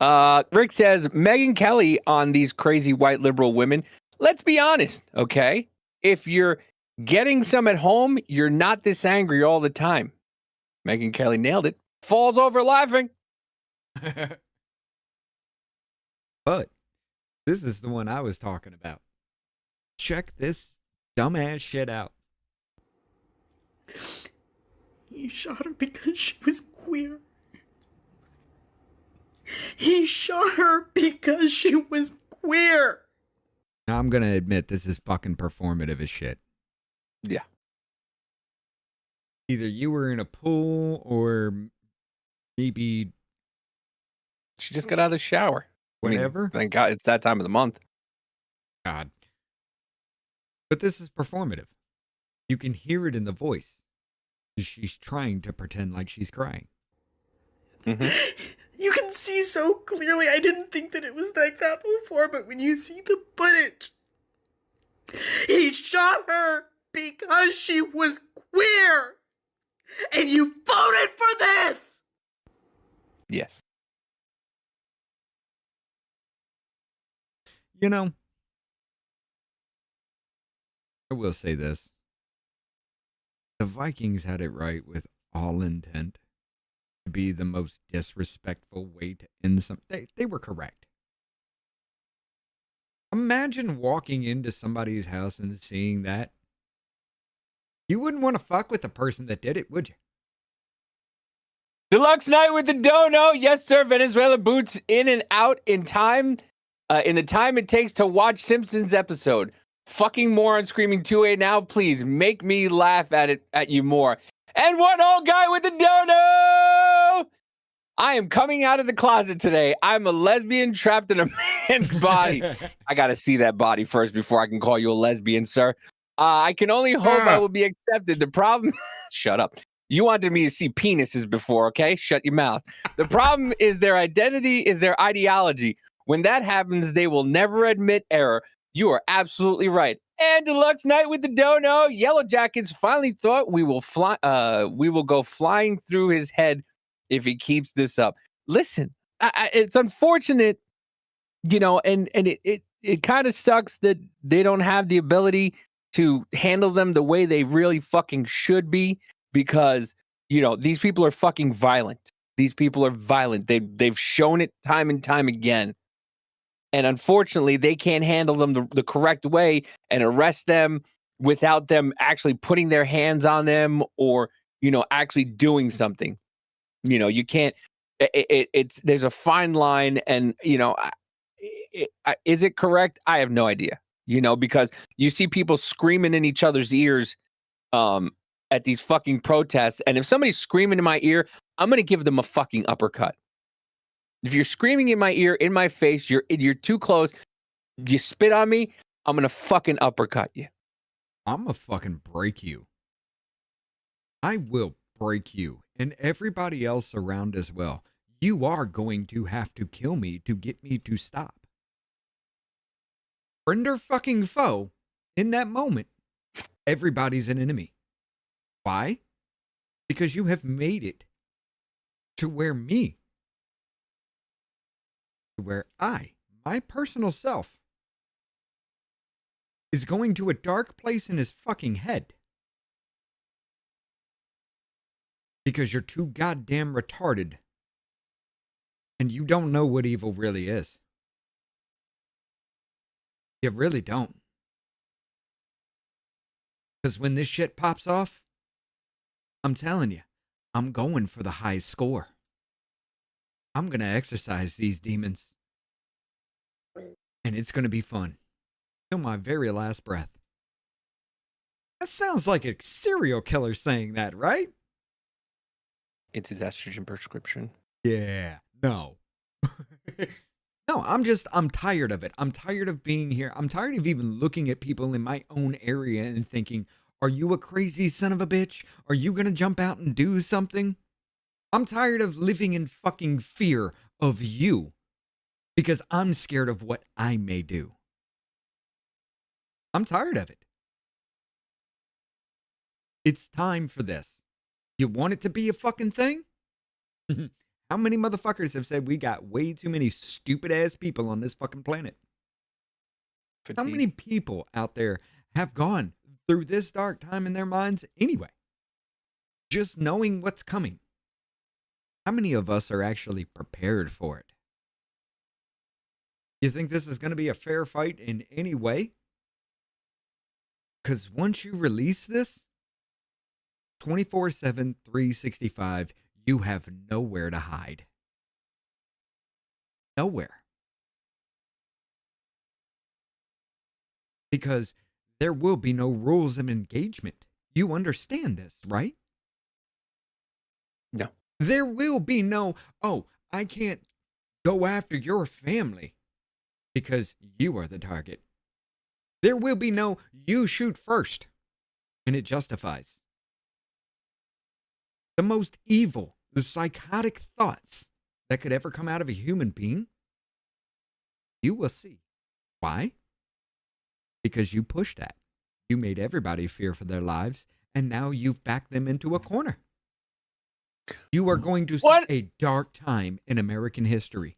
Ugh. Rick says, Megyn Kelly on these crazy white liberal women. Let's be honest, okay? If you're getting some at home, you're not this angry all the time. Megyn Kelly nailed it. Falls over laughing. But this is the one I was talking about. Check this dumbass shit out. He shot her because she was queer. He shot her because she was queer. Now I'm gonna admit this is fucking performative as shit. Yeah. Either you were in a pool or maybe she just got out of the shower. Whatever. I mean, thank God it's that time of the month. God. But this is performative. You can hear it in the voice. She's trying to pretend like she's crying. Mm-hmm. You can see so clearly. I didn't think that it was like that before, but when you see the footage, he shot her because she was queer. And you voted for this! Yes. You know, I will say this. The Vikings had it right with all intent to be the most disrespectful way to end some. They were correct. Imagine walking into somebody's house and seeing that. You wouldn't want to fuck with the person that did it, would you? Deluxe night with the dono. Yes, sir. Venezuela boots in and out in time. In the time it takes to watch Simpsons episode. Fucking moron screaming 2A now. Please make me laugh at you more. And one old guy with the dono. I am coming out of the closet today. I'm a lesbian trapped in a man's body. I got to see that body first before I can call you a lesbian, sir. I can only hope I will be accepted. The problem... Shut up. You wanted me to see penises before, okay? Shut your mouth. The problem is their identity is their ideology. When that happens, they will never admit error. You are absolutely right. And Deluxe Night with the Dono. Yellow Jackets finally thought we will go flying through his head if he keeps this up. Listen, it's unfortunate, and it kind of sucks that they don't have the ability to handle them the way they really fucking should be, because, these people are fucking violent. These people are violent. They've shown it time and time again. And unfortunately, they can't handle them the correct way and arrest them without them actually putting their hands on them or, actually doing something. You can't, there's a fine line, and, is it correct? I have no idea, because you see people screaming in each other's ears at these fucking protests. And if somebody's screaming in my ear, I'm going to give them a fucking uppercut. If you're screaming in my ear, in my face, you're too close, you spit on me, I'm going to fucking uppercut you. I'm going to fucking break you. I will break you and everybody else around as well. You are going to have to kill me to get me to stop. Friend or fucking foe, in that moment, everybody's an enemy. Why? Because you have made it to where my personal self, is going to a dark place in his fucking head. Because you're too goddamn retarded. And you don't know what evil really is. You really don't. Because when this shit pops off, I'm telling you, I'm going for the high score. I'm going to exercise these demons. And it's going to be fun. Till my very last breath. That sounds like a serial killer saying that, right? It's his estrogen prescription. Yeah. No. No, I'm tired of it. I'm tired of being here. I'm tired of even looking at people in my own area and thinking, are you a crazy son of a bitch? Are you going to jump out and do something? I'm tired of living in fucking fear of you because I'm scared of what I may do. I'm tired of it. It's time for this. You want it to be a fucking thing? How many motherfuckers have said we got way too many stupid ass people on this fucking planet? Fatigue. How many people out there have gone through this dark time in their minds anyway? Just knowing what's coming. How many of us are actually prepared for it? You think this is going to be a fair fight in any way? Because once you release this, 24/7, 365, you have nowhere to hide. Nowhere. Because there will be no rules of engagement. You understand this, right? No. There will be no, oh, I can't go after your family because you are the target. There will be no, you shoot first, and it justifies. The most evil, the psychotic thoughts that could ever come out of a human being, you will see. Why? Because you pushed that. You made everybody fear for their lives, and now you've backed them into a corner. You are going to see a dark time in American history.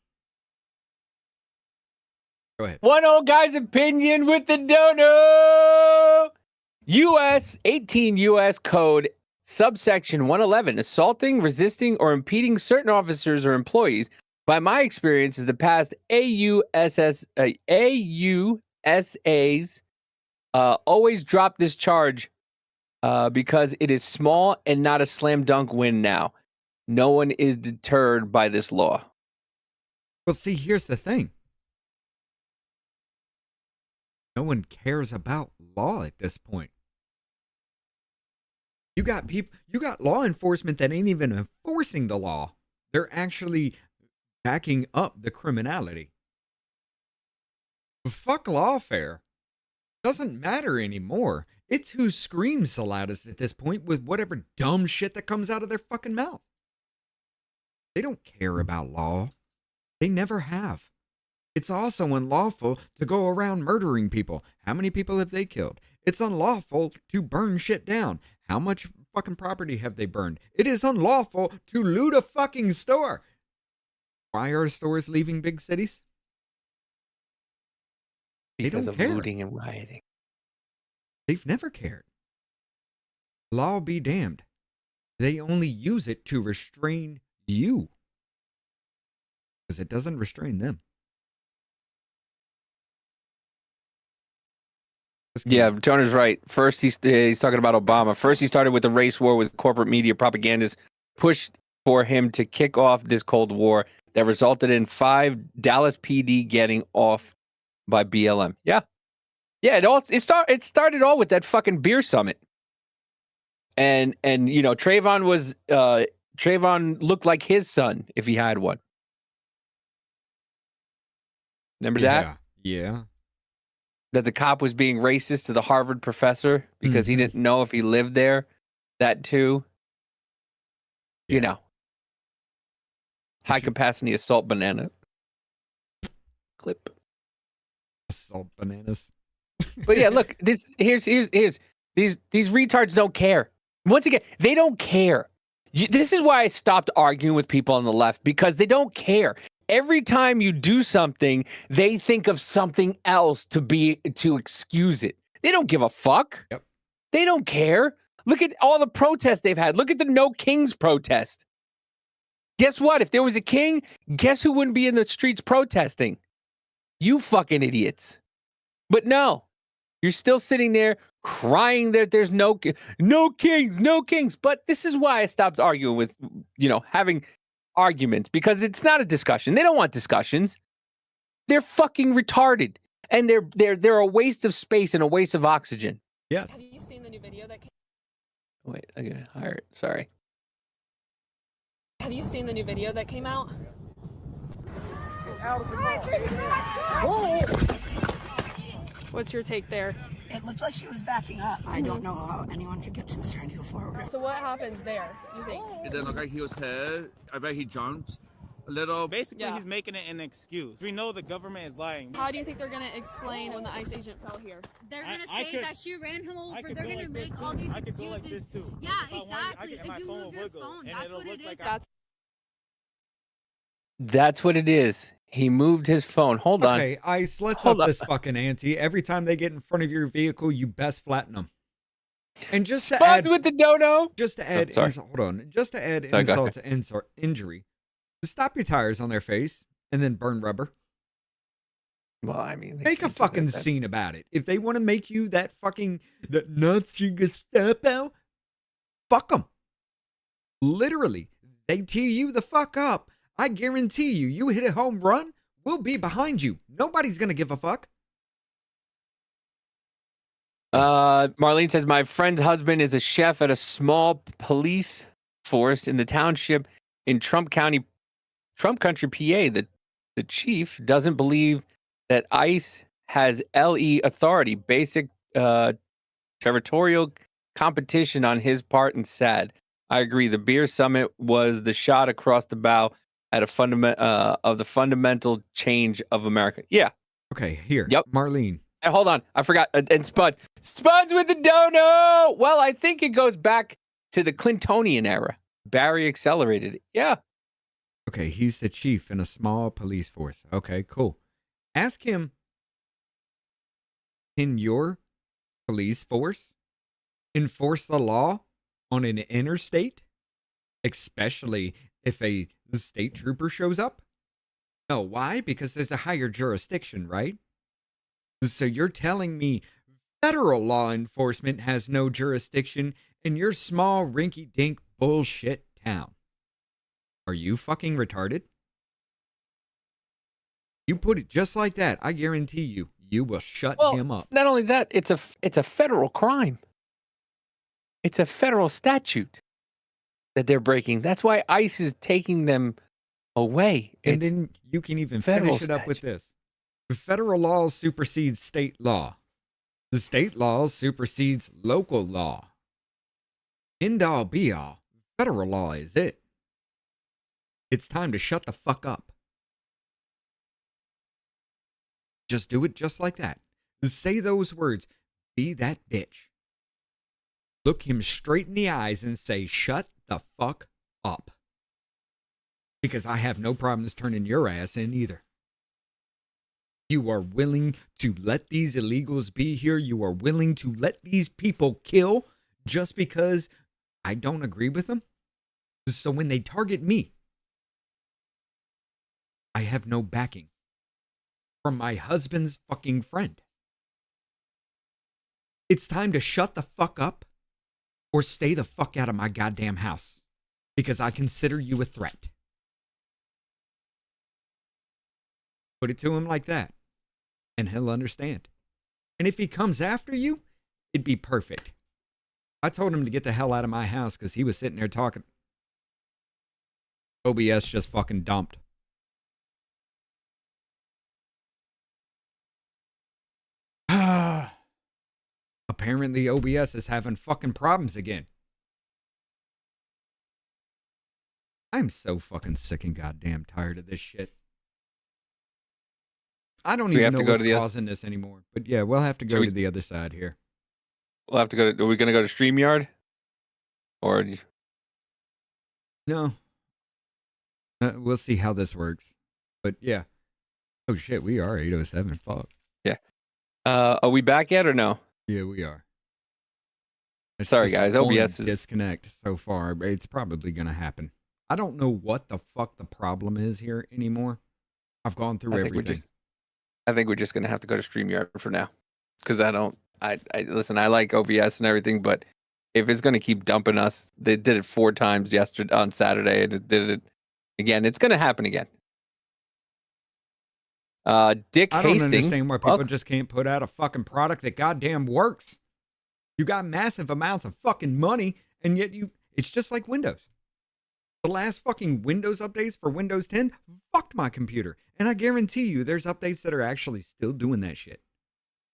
Go ahead. One old guy's opinion with the dono. 18 U.S. Code subsection 111, assaulting, resisting, or impeding certain officers or employees. By my experience, is the past AUSAs always drop this charge because it is small and not a slam dunk win now. No one is deterred by this law. Well, see, here's the thing. No one cares about law at this point. You got law enforcement that ain't even enforcing the law. They're actually backing up the criminality. Fuck lawfare. Doesn't matter anymore. It's who screams the loudest at this point with whatever dumb shit that comes out of their fucking mouth. They don't care about law. They never have. It's also unlawful to go around murdering people. How many people have they killed? It's unlawful to burn shit down. How much fucking property have they burned? It is unlawful to loot a fucking store. Why are stores leaving big cities? Because of care. looting and rioting. They've never cared. Law be damned. They only use it to restrain you. Because it doesn't restrain them. Yeah, Turner's right. First, he's talking about Obama. First, he started with the race war with corporate media propagandists pushed for him to kick off this Cold War that resulted in 5 Dallas PD getting off by BLM. Yeah. It started all with that fucking beer summit. And you know, Trayvon looked like his son if he had one. Remember that? Yeah. That the cop was being racist to the Harvard professor because he didn't know if he lived there. That too. You know. High capacity assault banana. Clip. Assault bananas. But yeah, look, here's these retards don't care. Once again, they don't care. This is why I stopped arguing with people on the left, because they don't care. Every time you do something, they think of something else to excuse it. They don't give a fuck. Yep. They don't care. Look at all the protests they've had. Look at the No Kings protest. Guess what? If there was a king, guess who wouldn't be in the streets protesting? You fucking idiots. But no, you're still sitting there crying that there's no kings. But this is why I stopped arguing with, having arguments, because it's not a discussion. They don't want discussions. They're fucking retarded, and they're a waste of space and a waste of oxygen. Yes. Have you seen the new video that came? Wait, I gotta hire it. Sorry. Have you seen the new video that came out? What's your take there? It looked like she was backing up. I don't know how anyone could get she was trying to go forward. So what happens there, you think? It didn't look like he was hit. I bet he jumped a little. Basically, he's making it an excuse. We know the government is lying. How do you think they're going to explain when the ICE agent fell here? They're going to say that she ran him over. They're going to make all these excuses. Yeah, exactly. If you move your phone, that's what it is. That's what it is. He moved his phone. Hold on. Okay, ICE, let's up this fucking ante. Every time they get in front of your vehicle, you best flatten them. And just to add with the dono. Just to add insult to injury, just stop your tires on their face and then burn rubber. Well, I mean, make a fucking scene about it. If they want to make you that Nazi Gestapo, fuck them. Literally, they tee you the fuck up. I guarantee you hit a home run, we'll be behind you. Nobody's going to give a fuck. Marlene says, my friend's husband is a chef at a small police force in the township in Trump Country, PA. The chief doesn't believe that ICE has LE authority, basic territorial competition on his part, and sad. I agree. The beer summit was the shot across the bow at a fundamental change of America. Yeah. Okay, here. Yep. Marlene. Hey, hold on. I forgot. And Spuds. Spuds with the dono. Well, I think it goes back to the Clintonian era. Barry accelerated it. Yeah. Okay, he's the chief in a small police force. Okay, cool. Ask him, can your police force enforce the law on an interstate? Especially if a state trooper shows up? No, why? Because there's a higher jurisdiction, right? So you're telling me federal law enforcement has no jurisdiction in your small rinky-dink bullshit town? Are you fucking retarded? You put it just like that, I guarantee you will shut him up. Not only that, it's a federal crime. It's a federal statute that they're breaking. That's why ICE is taking them away. And then you can even finish it up with this. The federal law supersedes state law. The state law supersedes local law. End all be all. Federal law is it. It's time to shut the fuck up. Just do it just like that. Say those words. Be that bitch. Look him straight in the eyes and say, shut the fuck up. Because I have no problems turning your ass in either. You are willing to let these illegals be here. You are willing to let these people kill just because I don't agree with them. So when they target me, I have no backing from my husband's fucking friend. It's time to shut the fuck up or stay the fuck out of my goddamn house because I consider you a threat. Put it to him like that, and he'll understand. And if he comes after you, it'd be perfect. I told him to get the hell out of my house because he was sitting there talking. OBS just fucking dumped. Apparently OBS is having fucking problems again. I'm so fucking sick and goddamn tired of this shit. I don't even know what's causing this anymore. But yeah, we'll have to go to the other side here. We'll have to go to, are we going to go to StreamYard? Or? No. We'll see how this works. But yeah. Oh shit, we are 8:07. Fuck. Yeah. Are we back yet or no? Yeah, we are. It's sorry guys, OBS is disconnect so far. It's probably going to happen. I don't know what the fuck the problem is here anymore. I've gone through everything. I think we're just going to have to go to StreamYard for now. Because I listen, I like OBS and everything, but if it's going to keep dumping us, they did it 4 times yesterday on Saturday, and it did it again. It's going to happen again. Dick I don't Hastings. understand why people just can't put out a fucking product that goddamn works. You got massive amounts of fucking money, and yet it's just like Windows. The last fucking Windows updates for Windows 10 fucked my computer. And I guarantee you there's updates that are actually still doing that shit.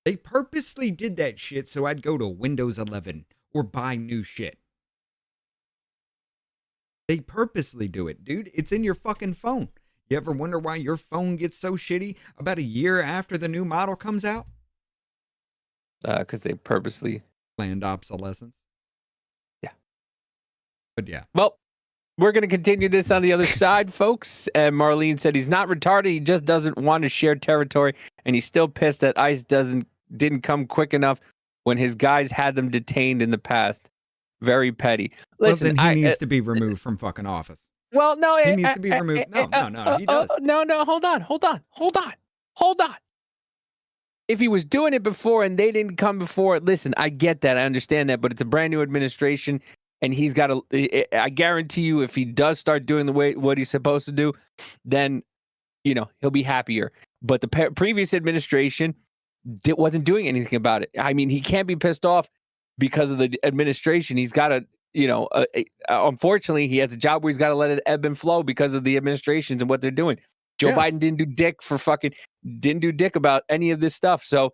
They purposely did that shit so I'd go to Windows 11 or buy new shit. They purposely do it, dude. It's in your fucking phone. You ever wonder why your phone gets so shitty about a year after the new model comes out? Because they purposely planned obsolescence. Yeah. But yeah. Well, we're going to continue this on the other side, folks. And Marlene said he's not retarded. He just doesn't want to share territory. And he's still pissed that ICE didn't come quick enough when his guys had them detained in the past. Very petty. Listen, well, then he needs to be removed from fucking office. Well, no. He needs to be removed. No, he does. No, hold on. If he was doing it before and they didn't come before, listen, I get that. I understand that. But it's a brand new administration. And he's got to, I guarantee you, if he does start doing what he's supposed to do, then, he'll be happier. But the previous administration wasn't doing anything about it. I mean, he can't be pissed off because of the administration. He's got to, unfortunately, he has a job where he's got to let it ebb and flow because of the administrations and what they're doing. Joe Biden didn't do dick about any of this stuff. So,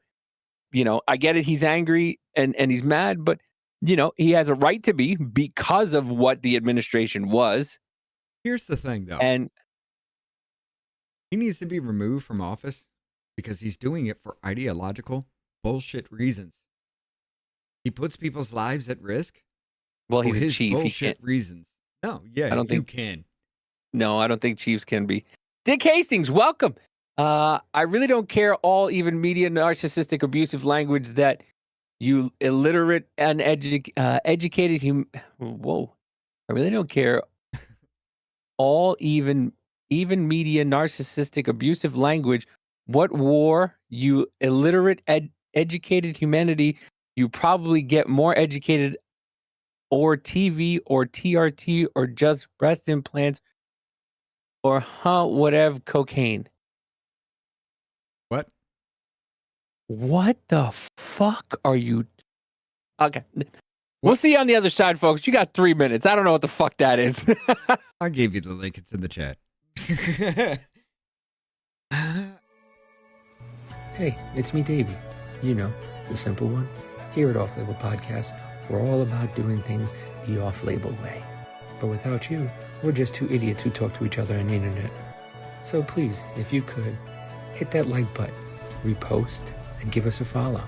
I get it. He's angry and he's mad, but he has a right to be because of what the administration was. Here's the thing, though. And he needs to be removed from office because he's doing it for ideological bullshit reasons. He puts people's lives at risk. Well, he's a chief. Bullshit He can't. Reasons. No, yeah, I don't think you can. No, I don't think chiefs can be. Dick Hastings, welcome. I really don't care all even media narcissistic abusive language that you illiterate and educated whoa. I really don't care all even media narcissistic abusive language. What war, you illiterate educated humanity, you probably get more educated or TV or TRT or just breast implants or whatever cocaine. What? What the fuck are you? Okay. We'll see you on the other side, folks. You got 3 minutes. I don't know what the fuck that is. I gave you the link. It's in the chat. Hey, it's me, Davey. You know, the simple one. Here at Off Label Podcast, we're all about doing things the off-label way. But without you, we're just two idiots who talk to each other on the internet. So please, if you could, hit that like button, repost, and give us a follow.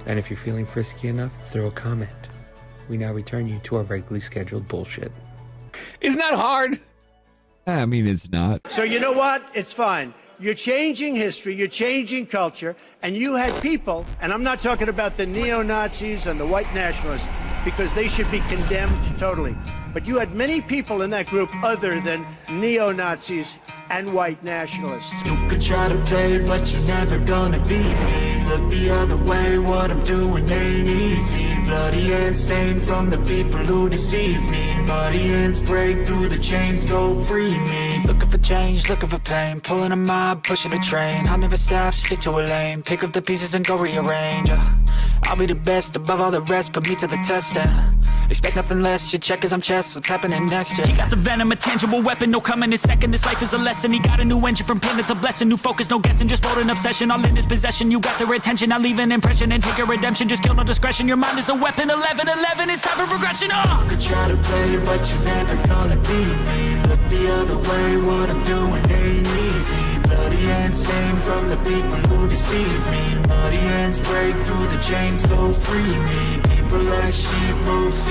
And if you're feeling frisky enough, throw a comment. We now return you to our regularly scheduled bullshit. Isn't that hard? I mean, it's not. So you know what? It's fine. You're changing history, you're changing culture, and you had people, and I'm not talking about the neo-Nazis and the white nationalists, because they should be condemned totally. But you had many people in that group other than neo-Nazis and white nationalists. You could try to play, but you're never gonna beat me. Look the other way, what I'm doing ain't easy. Bloody hands stained from the people who deceive me. Muddy hands break through the chains, go free me. Looking for change, looking for pain. Pulling a mob, pushing a train. I'll never stop, stick to a lane. Pick up the pieces and go rearrange. I'll be the best above all the rest, put me to the test. Expect nothing less, you check as I'm chess. What's happening next? He got the venom, a tangible weapon, no coming in second. This life is a lesson. He got a new engine from pain, it's a blessing. New focus, no guessing, just bold and obsession. All in his possession, you got their attention. I'll leave an impression and take a redemption. Just kill no discretion. Your mind is a weapon. 11-11, it's time for progression. You could try to play, but you're never gonna beat me. Look the other way, what I'm doing ain't easy. Bloody hands stained from the people who deceive me. Muddy hands break through the chains, go free me. People like sheep move feet.